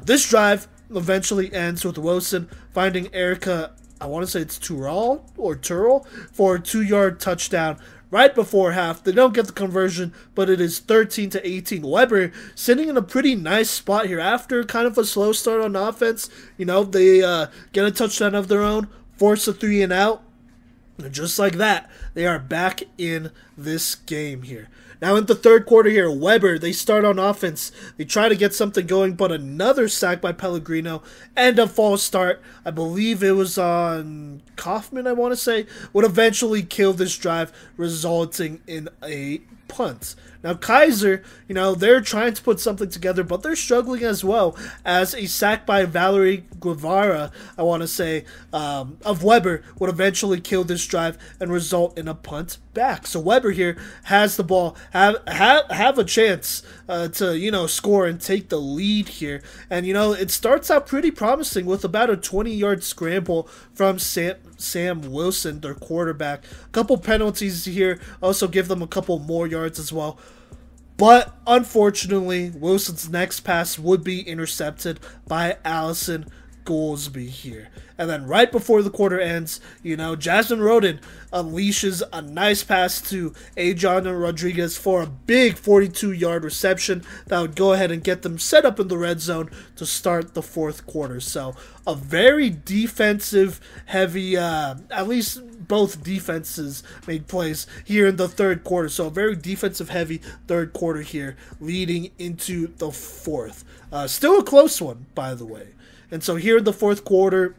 This drive eventually ends with Wilson finding Erica, I want to say it's Turrell for a 2-yard touchdown right before half. They don't get the conversion, but it is 13-18. Weber sitting in a pretty nice spot here after kind of a slow start on offense. You know, they get a touchdown of their own, force a 3-and-out, and just like that, they are back in this game here. Now in the third quarter here, Weber, they start on offense. They try to get something going, but another sack by Pellegrino and a false start, I believe it was on Kaufman, I want to say, would eventually kill this drive, resulting in a punt. Now Keiser, you know, they're trying to put something together, but they're struggling as well, as a sack by Valerie Guevara, I want to say, of Weber would eventually kill this drive and result in a punt back. So Weber here has the ball, have a chance to, you know, score and take the lead here. And, you know, it starts out pretty promising with about a 20-yard scramble from Sam Wilson, their quarterback. A couple penalties here also give them a couple more yards as well. But unfortunately, Wilson's next pass would be intercepted by Allison Goolsby here. And then right before the quarter ends, you know, Jasmine Roden unleashes a nice pass to Adriana Rodriguez for a big 42-yard reception that would go ahead and get them set up in the red zone to start the fourth quarter. So a very defensive heavy, at least both defenses made plays here in the third quarter. So a very defensive heavy third quarter here leading into the fourth. Still a close one, by the way. And so here in the fourth quarter,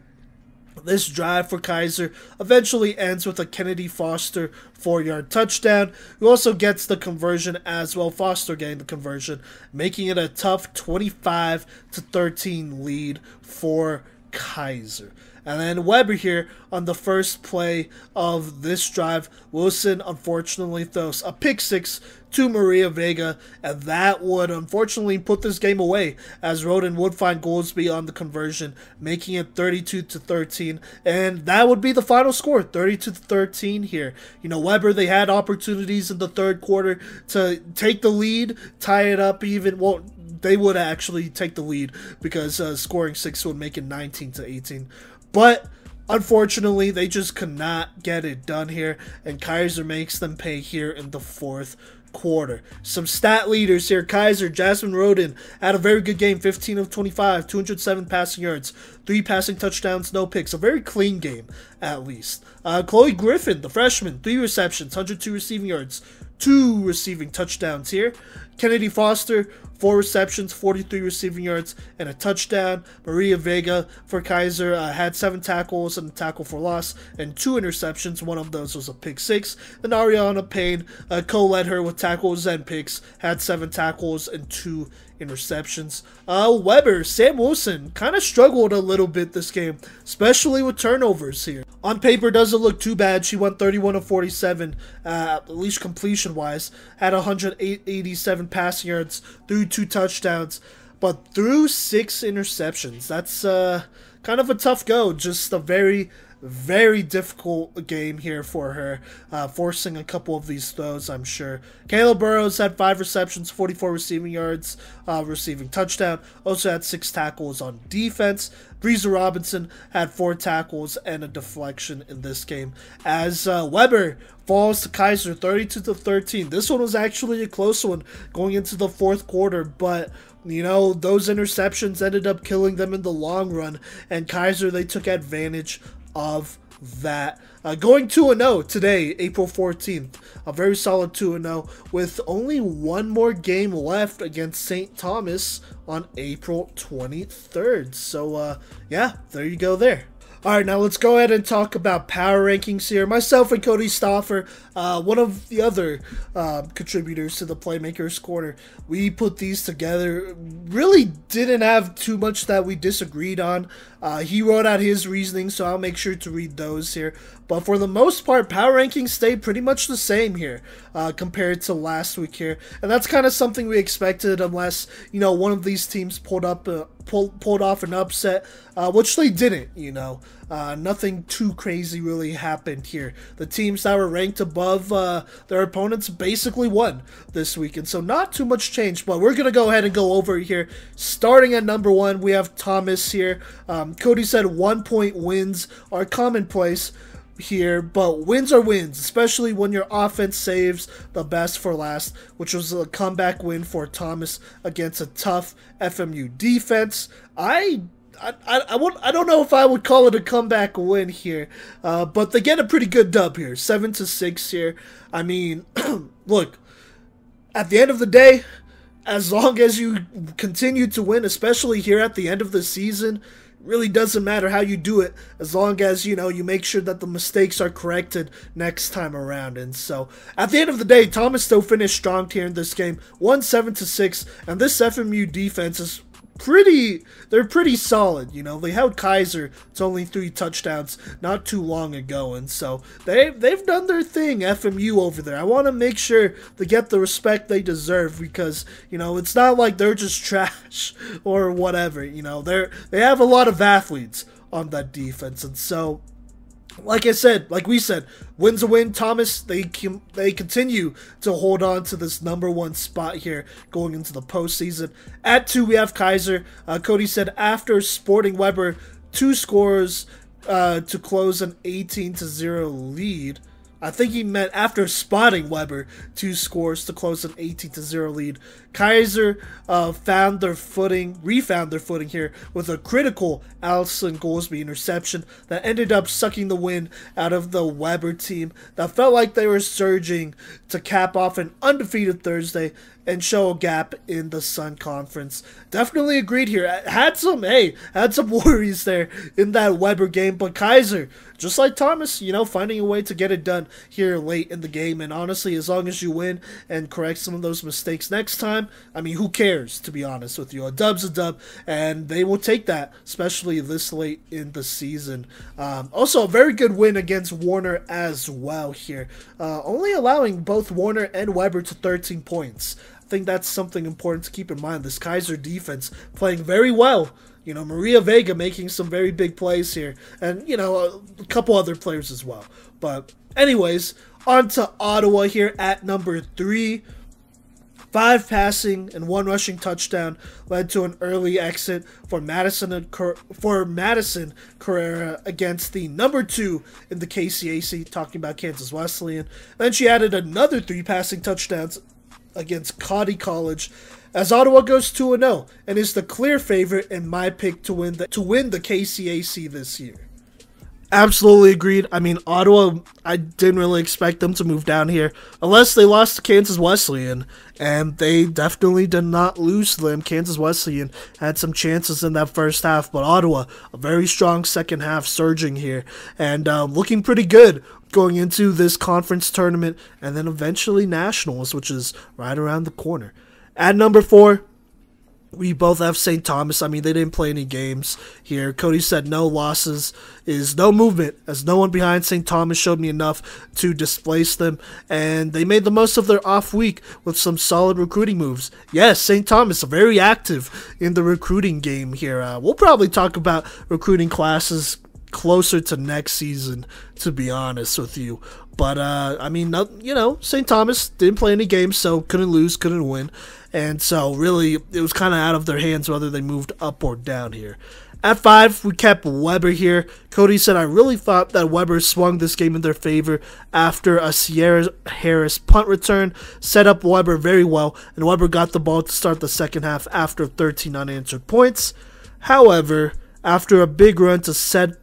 this drive for Keiser eventually ends with a Kennedy Foster 4-yard touchdown, who also gets the conversion as well. Foster getting the conversion, making it a tough 25-13 lead for Keiser. And then Weber here on the first play of this drive, Wilson unfortunately throws a pick six to Maria Vega, and that would unfortunately put this game away, as Roden would find Goolsby on the conversion, making it 32-13, and that would be the final score, 32-13 here. You know, Weber, they had opportunities in the third quarter to take the lead, tie it up even, well, they would actually take the lead because scoring 6 would make it 19-18. But unfortunately, they just could not get it done here, and Keiser makes them pay here in the fourth quarter. Some stat leaders here. Keiser, Jasmine Roden had a very good game, 15 of 25, 207 passing yards, 3 passing touchdowns, no picks. A very clean game, at least. Chloe Griffin, the freshman, 3 receptions, 102 receiving yards, 2 receiving touchdowns here. Kennedy Foster, 4 receptions, 43 receiving yards, and a touchdown. Maria Vega for Keiser had 7 tackles and a tackle for loss and 2 interceptions. One of those was a pick 6. Then Ariana Payne co-led her with tackles and picks, had 7 tackles and 2 interceptions. Weber, Sam Wilson kind of struggled a little bit this game, especially with turnovers here. On paper, doesn't look too bad. She went 31 of 47, at least completion-wise, had 187 passing yards, threw 2 touchdowns, but threw 6 interceptions. That's kind of a tough go. Just a very Very difficult game here for her, forcing a couple of these throws, I'm sure. Caleb Burrows had 5 receptions, 44 receiving yards, receiving touchdown. Also had 6 tackles on defense. Breeza Robinson had 4 tackles and a deflection in this game. As Weber falls to Keiser 32-13. This one was actually a close one going into the fourth quarter, but you know, those interceptions ended up killing them in the long run, and Keiser, they took advantage of that. Going 2-0 today, April 14th. A very solid 2-0 with only one more game left against St. Thomas on April 23rd. So, yeah, there you go there. Alright, now let's go ahead and talk about power rankings here. Myself and Cottey Stauffer, one of the other contributors to the Playmakers Corner, we put these together. Really didn't have too much that we disagreed on. He wrote out his reasoning, so I'll make sure to read those here. But for the most part, power rankings stayed pretty much the same here compared to last week here. And that's kind of something we expected unless, you know, one of these teams pulled off an upset, which they didn't, you know. Nothing too crazy really happened here. The teams that were ranked above their opponents basically won this week, and so not too much change, but we're going to go ahead and go over here. Starting at number 1, we have Thomas here. Cottey said 1-point wins are commonplace here, but wins are wins, especially when your offense saves the best for last, which was a comeback win for Thomas against a tough FMU defense. I don't know if I would call it a comeback win here, but they get a pretty good dub here, 7-6 here. I mean, look, at the end of the day, as long as you continue to win, especially here at the end of the season, really doesn't matter how you do it, as long as, you know, you make sure that the mistakes are corrected next time around. And so, at the end of the day, Thomas still finished strong here in this game, won 7-6, and this FMU defense is they're pretty solid, you know. They held Keiser to only 3 touchdowns not too long ago, and so they've done their thing, FMU over there. I want to make sure they get the respect they deserve, because, you know, it's not like they're just trash or whatever, you know. They have a lot of athletes on that defense, and so, like we said, win's a win. Thomas, they continue to hold on to this number 1 spot here going into the postseason. At 2, we have Keiser. Cottey said after Sporting Weber 2 scores to close an 18-0 lead. I think he meant after spotting Weber 2 scores to close an 18-0 lead. Keiser refound their footing here with a critical Allison Goolsby interception that ended up sucking the wind out of the Weber team that felt like they were surging to cap off an undefeated Thursday and show a gap in the Sun Conference. Definitely agreed here. Had some worries there in that Weber game, but Keiser, just like Thomas, you know, finding a way to get it done here late in the game. And honestly, as long as you win and correct some of those mistakes next time, I mean, who cares, to be honest with you? A dub's a dub, and they will take that, especially this late in the season. Also, a very good win against Warner as well here, only allowing both Warner and Weber to 13 points. I think that's something important to keep in mind. This Keiser defense playing very well. You know, Maria Vega making some very big plays here, and, you know, a couple other players as well. But anyways, on to Ottawa here at number 3. 5 passing and 1 rushing touchdown led to an early exit for Madison Carrera against the number 2 in the KCAC, talking about Kansas Wesleyan. Then she added another 3 passing touchdowns against Cottey College, as Ottawa goes 2-0 and is the clear favorite in my pick to win the KCAC this year. Absolutely agreed. I mean, Ottawa, I didn't really expect them to move down here unless they lost to Kansas Wesleyan, and they definitely did not lose to them. Kansas Wesleyan had some chances in that first half, but Ottawa, a very strong second half, surging here, and looking pretty good going into this conference tournament and then eventually nationals, which is right around the corner. At number 4, we both have St. Thomas. I mean, they didn't play any games here. Cottey said no losses is no movement, as no one behind St. Thomas showed me enough to displace them, and they made the most of their off week with some solid recruiting moves. Yes, St. Thomas, very active in the recruiting game here. We'll probably talk about recruiting classes closer to next season, to be honest with you. But, I mean, St. Thomas didn't play any games, so couldn't lose, couldn't win. And so, really, it was kind of out of their hands whether they moved up or down here. At 5, we kept Weber here. Cottey said, I really thought that Weber swung this game in their favor after a Sierra Harris punt return. Set up Weber very well, and Weber got the ball to start the second half after 13 unanswered points. However, after a big run to set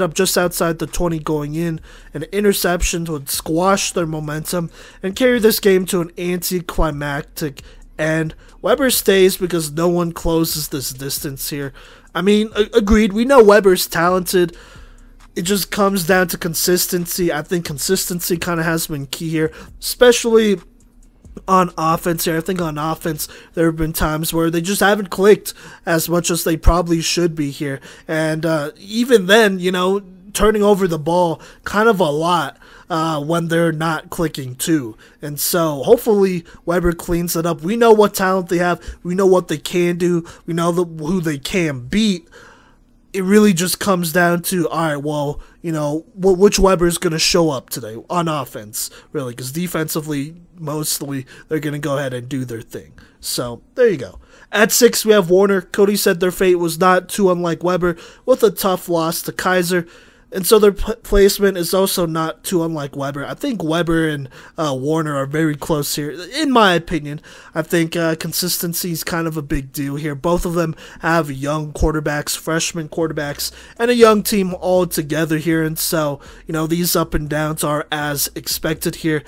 up just outside the 20 going in, an interception would squash their momentum and carry this game to an anticlimactic end. Weber stays because no one closes this distance here. I mean, agreed, we know Weber's talented. It just comes down to consistency. I think consistency kind of has been key here, especially on offense here. I think on offense, there have been times where they just haven't clicked as much as they probably should be here. And even then, turning over the ball kind of a lot when they're not clicking too. And so hopefully Weber cleans it up. We know what talent they have. We know what they can do. We know who they can beat. It really just comes down to, all right, well, which Weber is going to show up today on offense, really, because defensively, mostly, they're going to go ahead and do their thing. So, there you go. At 6, we have Warner. Cottey said their fate was not too unlike Weber, with a tough loss to Keiser. And so their placement is also not too unlike Weber. I think Weber and Warner are very close here, in my opinion. I think consistency is kind of a big deal here. Both of them have young quarterbacks, freshman quarterbacks, and a young team all together here. And so, these up and downs are as expected here.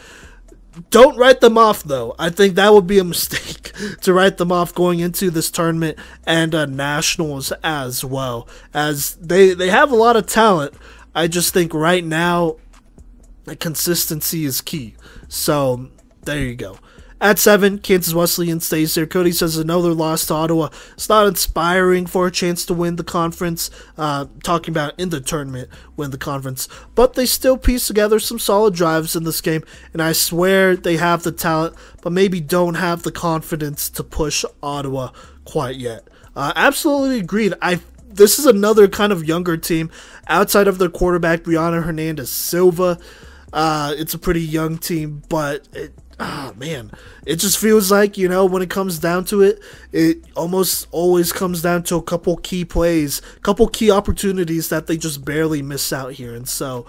Don't write them off, though. I think that would be a mistake to write them off going into this tournament and nationals as well, as they have a lot of talent. I just think right now consistency is key. So there you go. At 7, Kansas Wesleyan stays there. Cottey says another loss to Ottawa. It's not inspiring for a chance to win the conference. Talking about in the tournament, win the conference. But they still piece together some solid drives in this game. And I swear they have the talent, but maybe don't have the confidence to push Ottawa quite yet. Absolutely agreed. This is another kind of younger team. Outside of their quarterback, Brianna Hernandez Silva. It's a pretty young team, but it just feels like, when it comes down to it, it almost always comes down to a couple key plays, couple key opportunities that they just barely miss out here. And so,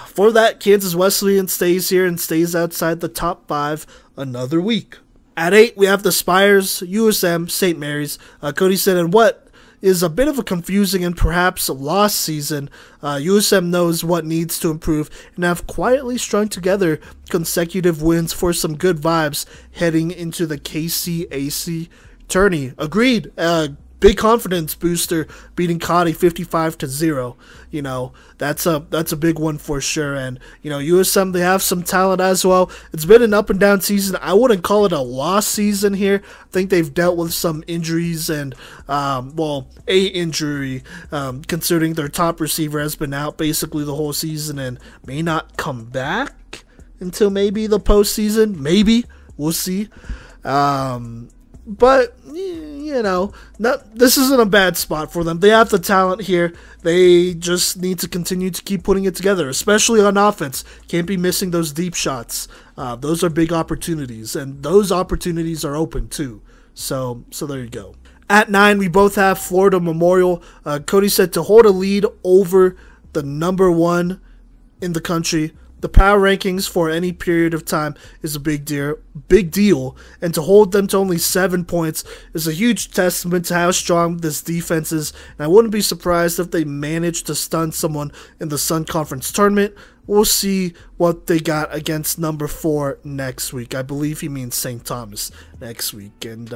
for that, Kansas Wesleyan stays here and stays outside the top 5 another week. At 8, we have the Spires, USM, St. Mary's. Cottey said, and what is a bit of a confusing and perhaps a lost season. USM knows what needs to improve and have quietly strung together consecutive wins for some good vibes heading into the KCAC tourney. Agreed. Big confidence booster, beating Cottey 55-0. That's a big one for sure. And USM, they have some talent as well. It's been an up and down season. I wouldn't call it a lost season here. I think they've dealt with some injuries and a injury, considering their top receiver has been out basically the whole season and may not come back until maybe the postseason. Maybe, we'll see. But, this isn't a bad spot for them. They have the talent here. They just need to continue to keep putting it together, especially on offense. Can't be missing those deep shots. Those are big opportunities, and those opportunities are open too. So there you go. At 9, we both have Florida Memorial. Cottey said to hold a lead over the number 1 in the country. The power rankings for any period of time is a big deal, and to hold them to only 7 points is a huge testament to how strong this defense is, and I wouldn't be surprised if they manage to stun someone in the Sun Conference tournament. We'll see what they got against number 4 next week. I believe he means St. Thomas next week, and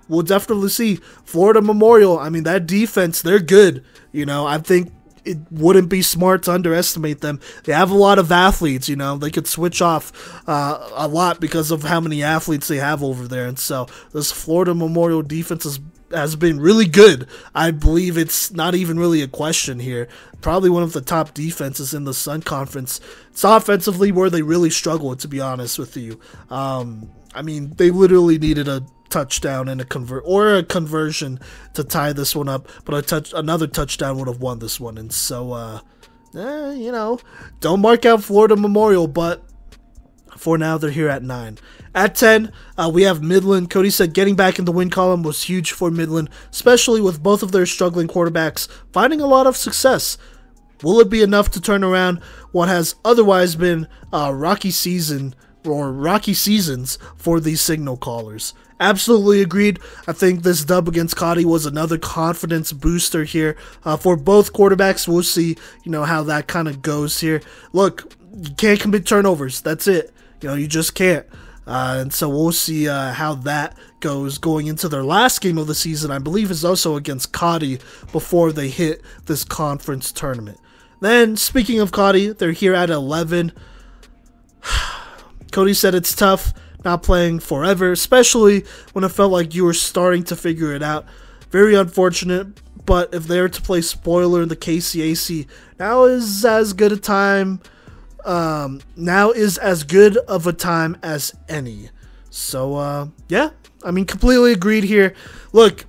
we'll definitely see. Florida Memorial, that defense, they're good. I think it wouldn't be smart to underestimate them. They have a lot of athletes, they could switch off a lot because of how many athletes they have over there. And so this Florida Memorial defense has been really good. I believe it's not even really a question here. Probably one of the top defenses in the Sun Conference. It's offensively where they really struggle, to be honest with you. They literally needed a touchdown and a conversion to tie this one up, but another touchdown would have won this one. And so, you know, don't mark out Florida Memorial, but for now they're here at 9. At 10, we have Midland. Cottey said getting back in the win column was huge for Midland, especially with both of their struggling quarterbacks finding a lot of success. Will it be enough to turn around what has otherwise been a rocky season or rocky seasons for these signal callers? Absolutely agreed. I think this dub against Cottey was another confidence booster here for both quarterbacks. We'll see, you know, how that kind of goes here. Look, you can't commit turnovers. That's it. You know, you just can't. And so we'll see how that goes going into their last game of the season. I believe is also against Cottey before they hit this conference tournament. Then, speaking of Cottey, they're here at 11. Cottey said it's tough not playing forever, especially when it felt like you were starting to figure it out. Very unfortunate, but if they were to play spoiler in the KCAC, now is as good of a time as any. So, yeah, I mean, completely agreed here. Look,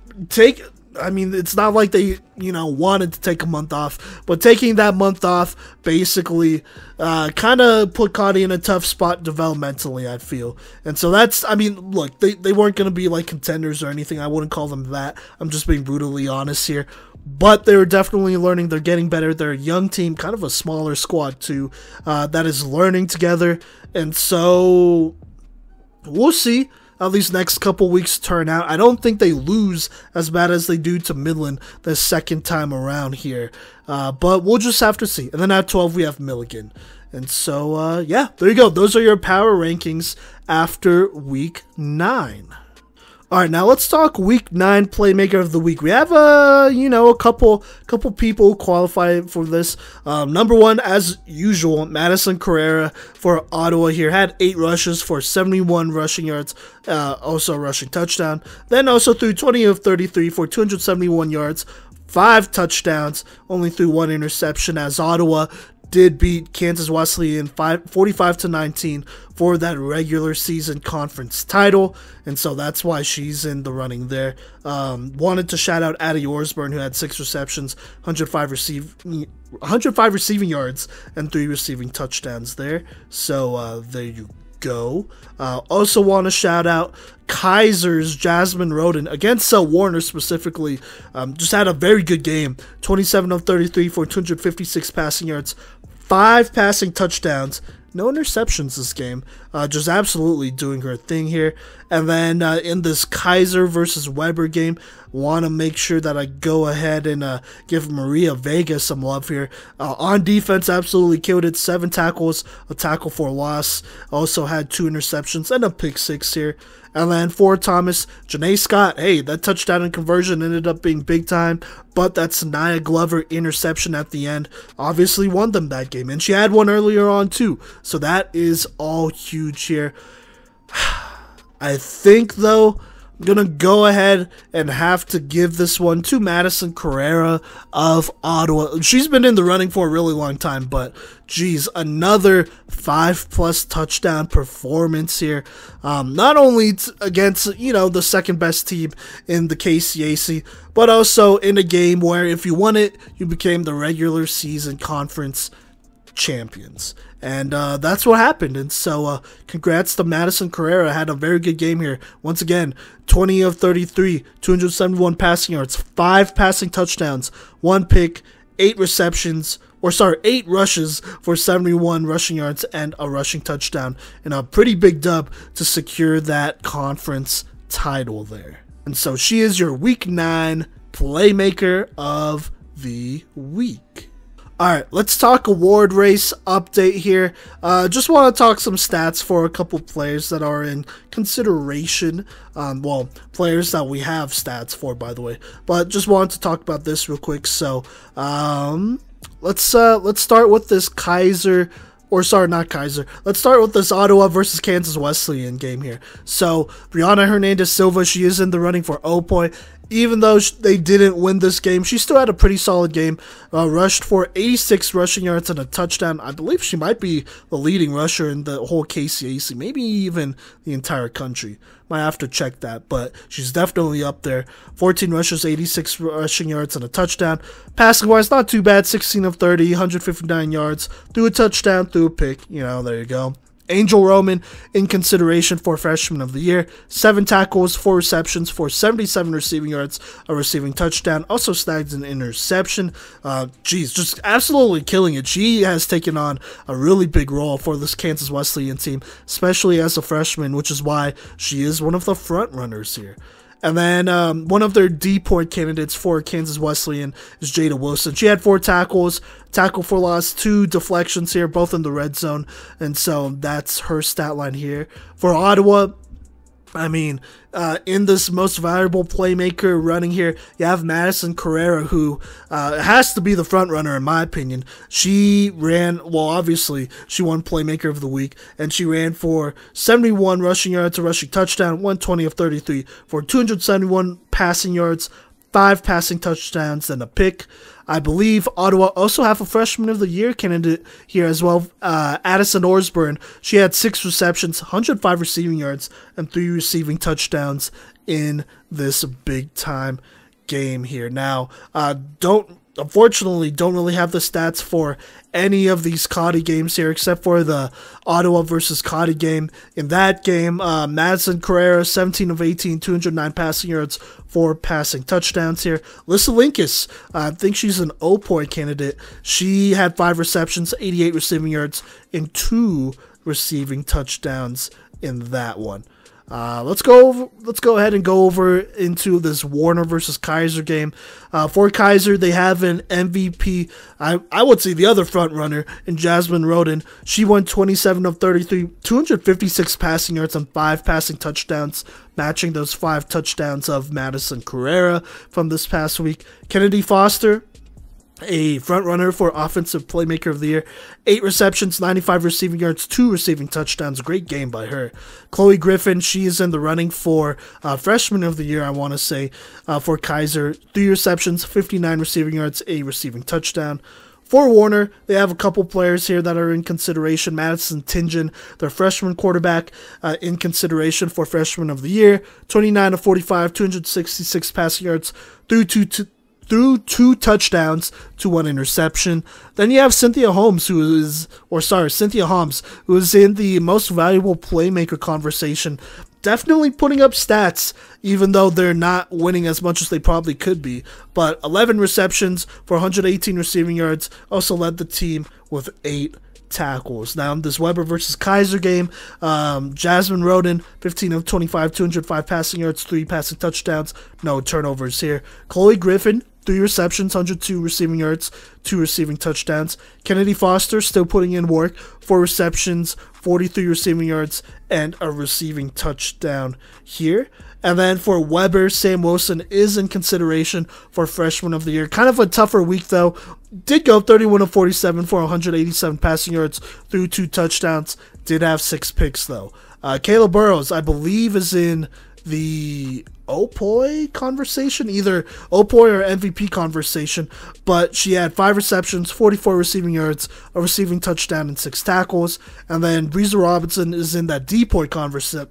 it's not like they, you know, wanted to take a month off, but taking that month off basically kind of put Cottey in a tough spot developmentally, I feel. And so that's, I mean, look, they weren't going to be like contenders or anything. I wouldn't call them that. I'm just being brutally honest here. But they were definitely learning. They're getting better. They're a young team, kind of a smaller squad too, that is learning together. And so we'll see how these next couple weeks turn out. I don't think they lose as bad as they do to Midland the second time around here. But we'll just have to see. And then at 12, we have Milligan. And so, yeah, there you go. Those are your power rankings after week 9. All right, now let's talk week 9 Playmaker of the Week. We have, you know, a couple people qualify for this. Number 1, as usual, Madison Carrera for Ottawa here. Had 8 rushes for 71 rushing yards, also a rushing touchdown. Then also threw 20 of 33 for 271 yards, 5 touchdowns, only threw 1 interception as Ottawa did beat Kansas Wesleyan 45-19 for that regular season conference title, and so that's why she's in the running there. Wanted to shout out Addie Orsburn, who had 6 receptions, 105 receiving yards, and 3 receiving touchdowns there. So there you go. Also want to shout out Keiser's Jasmine Roden against Warner specifically. Just had a very good game. 27 of 33 for 256 passing yards, 5 passing touchdowns, no interceptions this game. Just absolutely doing her thing here. And then in this Keiser versus Weber game, want to make sure that I go ahead and give Maria Vega some love here. On defense, absolutely killed it. 7 tackles, a tackle for loss. Also had 2 interceptions and a pick 6 here. And then for Thomas, Janae Scott, hey, that touchdown and conversion ended up being big time, but that NAIA Glover interception at the end obviously won them that game. And she had one earlier on too, so that is all huge here. I think, though, I'm going to go ahead and have to give this one to Madison Carrera of Ottawa. She's been in the running for a really long time, but geez, another 5+ touchdown performance here. Not only against, you know, the second best team in the KCAC, but also in a game where if you won it, you became the regular season conference champions. And that's what happened. And so congrats to Madison Carrera. Had a very good game here. Once again, 20 of 33, 271 passing yards, 5 passing touchdowns, 1 pick, 8 rushes for 71 rushing yards and a rushing touchdown, and a pretty big dub to secure that conference title there. And so she is your week 9 Playmaker of the Week. Alright, let's talk award race update here. Just want to talk some stats for a couple players that are in consideration. Well, players that we have stats for, by the way. But just wanted to talk about this real quick. So, let's start with this Keiser. Or sorry, not Keiser. Let's start with this Ottawa versus Kansas Wesleyan game here. So, Brianna Hernandez Silva, she is in the running for Opoy. even though they didn't win this game, she still had a pretty solid game. Rushed for 86 rushing yards and a touchdown. I believe she might be the leading rusher in the whole KCAC, maybe even the entire country. Might have to check that, but she's definitely up there. 14 rushes, 86 rushing yards, and a touchdown. Passing-wise, not too bad. 16 of 30, 159 yards. Threw a touchdown, threw a pick. There you go. Angel Roman in consideration for Freshman of the Year. 7 tackles, 4 receptions for 77 receiving yards, a receiving touchdown. Also snagged an interception. Just absolutely killing it. She has taken on a really big role for this Kansas Wesleyan team, especially as a freshman, which is why she is one of the front runners here. And then one of their D-point candidates for Kansas Wesleyan is Jada Wilson. She had 4 tackles, tackle for loss, 2 deflections here, both in the red zone. And so that's her stat line here. For Ottawa, in this most valuable playmaker running here, you have Madison Carrera, who has to be the front runner in my opinion. She ran, obviously, she won Playmaker of the Week, and she ran for 71 rushing yards, a rushing touchdown, 120 of 33 for 271 passing yards, 5 passing touchdowns, and a pick. I believe Ottawa also have a Freshman of the Year candidate here as well, Addison Osborne. She had 6 receptions, 105 receiving yards, and 3 receiving touchdowns in this big-time game here. Now, unfortunately, don't really have the stats for any of these Cottey games here, except for the Ottawa versus Cottey game. In that game, Madison Carrera, 17 of 18, 209 passing yards, 4 passing touchdowns here. Lissa Linkus, I think she's an O-point candidate. She had 5 receptions, 88 receiving yards, and 2 receiving touchdowns in that one. Let's go ahead and go over into this Warner versus Keiser game. For Keiser, they have an MVP. I would say the other front runner in Jasmine Roden. She won 27 of 33, 256 passing yards and 5 passing touchdowns, matching those 5 touchdowns of Madison Carrera from this past week. Kennedy Foster, a front runner for Offensive Playmaker of the Year. 8 receptions, 95 receiving yards, 2 receiving touchdowns. Great game by her. Chloe Griffin, she is in the running for Freshman of the Year, I want to say, for Keiser. 3 receptions, 59 receiving yards, a receiving touchdown. For Warner, they have a couple players here that are in consideration. Madison Tingen, their freshman quarterback, in consideration for Freshman of the Year. 29 of 45, 266 passing yards, through 2 touchdowns to 1 interception. Then you have Cynthia Holmes, who is in the most valuable playmaker conversation. Definitely putting up stats, even though they're not winning as much as they probably could be. But 11 receptions for 118 receiving yards, also led the team with 8 tackles. Now, in this Weber versus Keiser game, Jasmine Roden, 15 of 25, 205 passing yards, 3 passing touchdowns, no turnovers here. Chloe Griffin, 3 receptions, 102 receiving yards, 2 receiving touchdowns. Kennedy Foster still putting in work, 4 receptions, 43 receiving yards, and a receiving touchdown here. And then for Weber, Sam Wilson is in consideration for Freshman of the Year. Kind of a tougher week, though. Did go 31 of 47 for 187 passing yards, through 2 touchdowns. Did have 6 picks, though. Kayla Burrows, I believe, is in the Opoy conversation, either Opoy or MVP conversation, but she had 5 receptions, 44 receiving yards, a receiving touchdown, and 6 tackles. And then Breeza Robinson is in that D-Poy conversation,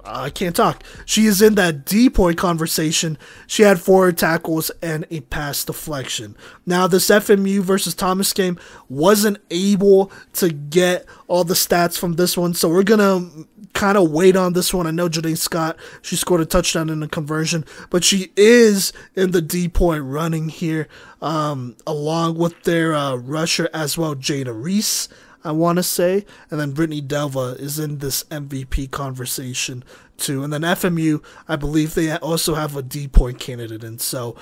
I can't talk. She is in that D-point conversation. She had 4 tackles and a pass deflection. Now, this FMU versus Thomas game wasn't able to get all the stats from this one, so we're going to kind of wait on this one. I know Janae Scott, she scored a touchdown in a conversion, but she is in the D-point running here, along with their rusher as well, Jada Reese, I want to say. And then Brittany Delva is in this MVP conversation too. And then FMU, I believe they also have a D-point candidate. And so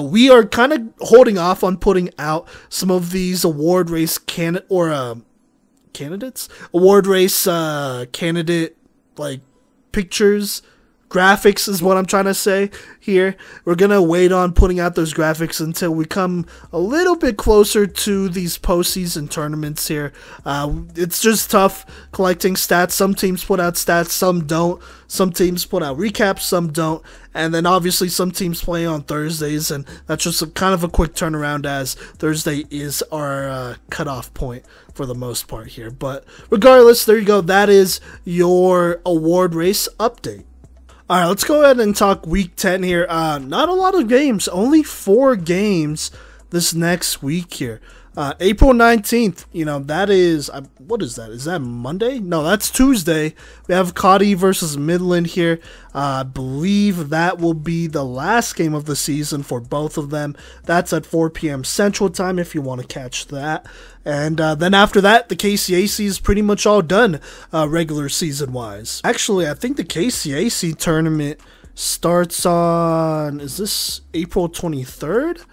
we are kind of holding off on putting out some of these award race candidates, award race candidate like pictures, graphics is what I'm trying to say here. We're going to wait on putting out those graphics until we come a little bit closer to these postseason tournaments here. It's just tough collecting stats. Some teams put out stats, some don't. Some teams put out recaps, some don't. And then obviously some teams play on Thursdays, and that's just kind of a quick turnaround as Thursday is our cutoff point for the most part here. But regardless, there you go. That is your award race update. All right, let's go ahead and talk Week 10 here. Not a lot of games, only 4 games this next week here. April 19th, that is, what is that? Is that Monday? No, that's Tuesday. We have Cottey versus Midland here. I believe that will be the last game of the season for both of them. That's at 4 p.m. Central Time if you want to catch that. And then after that, the KCAC is pretty much all done regular season-wise. Actually, I think the KCAC tournament starts on, is this April 23rd?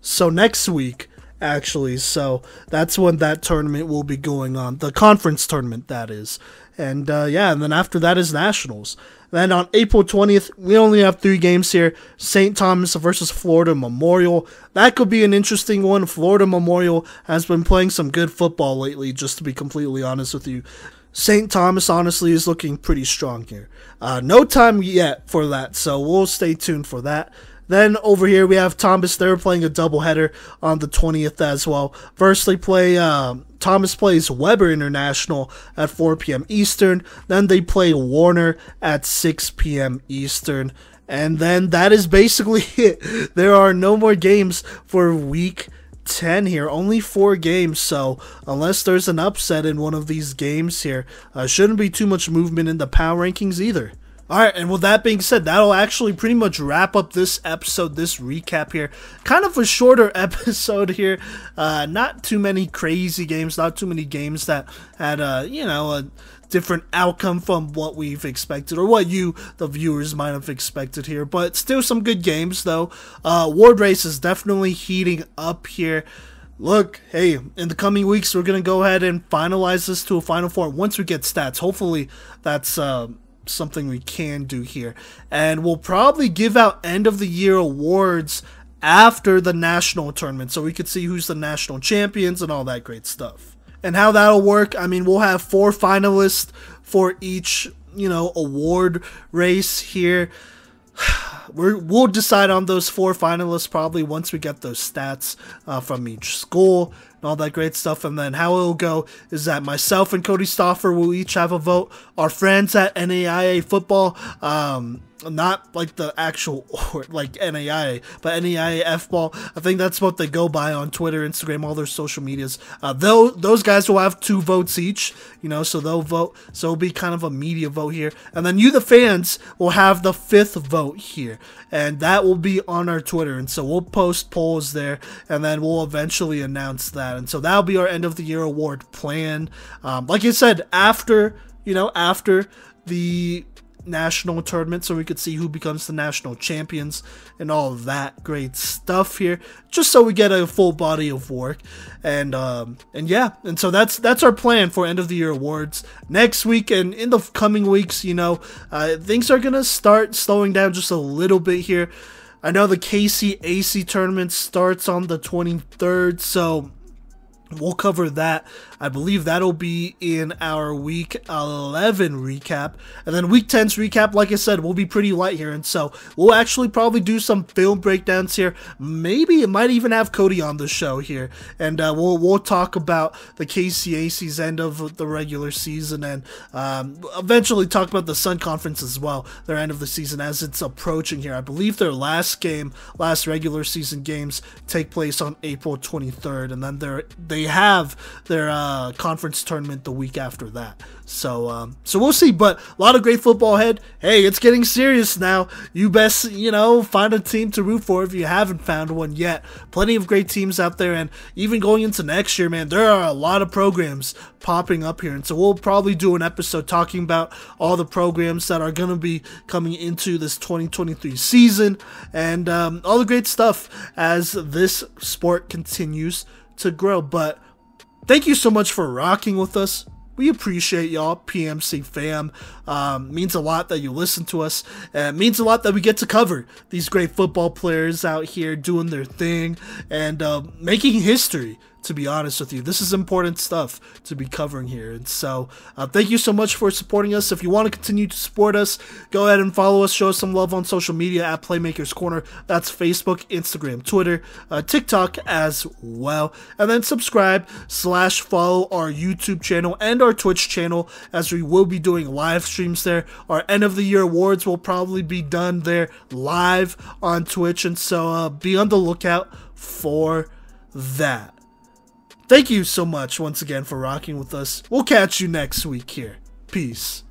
So next week. Actually, so that's when that tournament will be going on, the conference tournament, that is. And and then after that is nationals. Then on April 20th, we only have 3 games here. St. Thomas versus Florida Memorial. That could be an interesting one. Florida Memorial has been playing some good football lately, just to be completely honest with you. St. Thomas, honestly, is looking pretty strong here. No time yet for that, so we'll stay tuned for that. Then over here we have Thomas. They're playing a doubleheader on the 20th as well. First they play, Thomas plays Weber International at 4 p.m. Eastern. Then they play Warner at 6 p.m. Eastern. And then that is basically it. There are no more games for Week 10 here. Only 4 games, so unless there's an upset in one of these games here, shouldn't be too much movement in the power rankings either. Alright, and with that being said, that'll actually pretty much wrap up this episode, this recap here. Kind of a shorter episode here. Not too many crazy games, not too many games that had, a different outcome from what we've expected, or what you, the viewers, might have expected here. But still some good games, though. Award race is definitely heating up here. Look, hey, in the coming weeks, we're going to go ahead and finalize this to a Final Four once we get stats. Hopefully, that's something we can do here, and we'll probably give out end of the year awards after the national tournament so we could see who's the national champions and all that great stuff. And how that'll work, I mean, we'll have 4 finalists for each award race here. We'll decide on those 4 finalists probably once we get those stats from each school and all that great stuff. And then how it'll go is that myself and Cody Stauffer will each have a vote. Our friends at NAIA football, not like the actual like NAIA, but NAIA F-ball. I think that's what they go by on Twitter, Instagram, all their social medias. Those guys will have 2 votes each, so they'll vote. So it'll be kind of a media vote here. And then you, the fans, will have the 5th vote here. And that will be on our Twitter. And so we'll post polls there, and then we'll eventually announce that. And so that'll be our end of the year award plan. Like I said, after the national tournament, so we could see who becomes the national champions and all of that great stuff here, just so we get a full body of work. And so that's our plan for end of the year awards next week. And in the coming weeks, things are gonna start slowing down just a little bit here. I know the KCAC tournament starts on the 23rd, so we'll cover that. I believe that'll be in our Week 11 recap. And then Week 10's recap, like I said, will be pretty light here. And so we'll actually probably do some film breakdowns here. Maybe it might even have Cody on the show here. And we'll talk about the KCAC's end of the regular season, and eventually talk about the Sun Conference as well, their end of the season as it's approaching here. I believe their last regular season games take place on April 23rd. And then they have their conference tournament the week after that. So we'll see, but a lot of great football ahead. Hey, it's getting serious now. You best, find a team to root for if you haven't found one yet. Plenty of great teams out there, and even going into next year, man, there are a lot of programs popping up here, and so we'll probably do an episode talking about all the programs that are going to be coming into this 2023 season, and all the great stuff as this sport continues to grow. But thank you so much for rocking with us We appreciate y'all, PMC fam. Means a lot that you listen to us. And it means a lot that we get to cover these great football players out here doing their thing and making history. To be honest with you, this is important stuff to be covering here. And so thank you so much for supporting us. If you want to continue to support us, go ahead and follow us, show us some love on social media at Playmakers Corner. That's Facebook, Instagram, Twitter, TikTok as well. And then subscribe/follow our YouTube channel and our Twitch channel, as we will be doing live streams there. Our end of the year awards will probably be done there live on Twitch. And so be on the lookout for that. Thank you so much once again for rocking with us. We'll catch you next week here. Peace.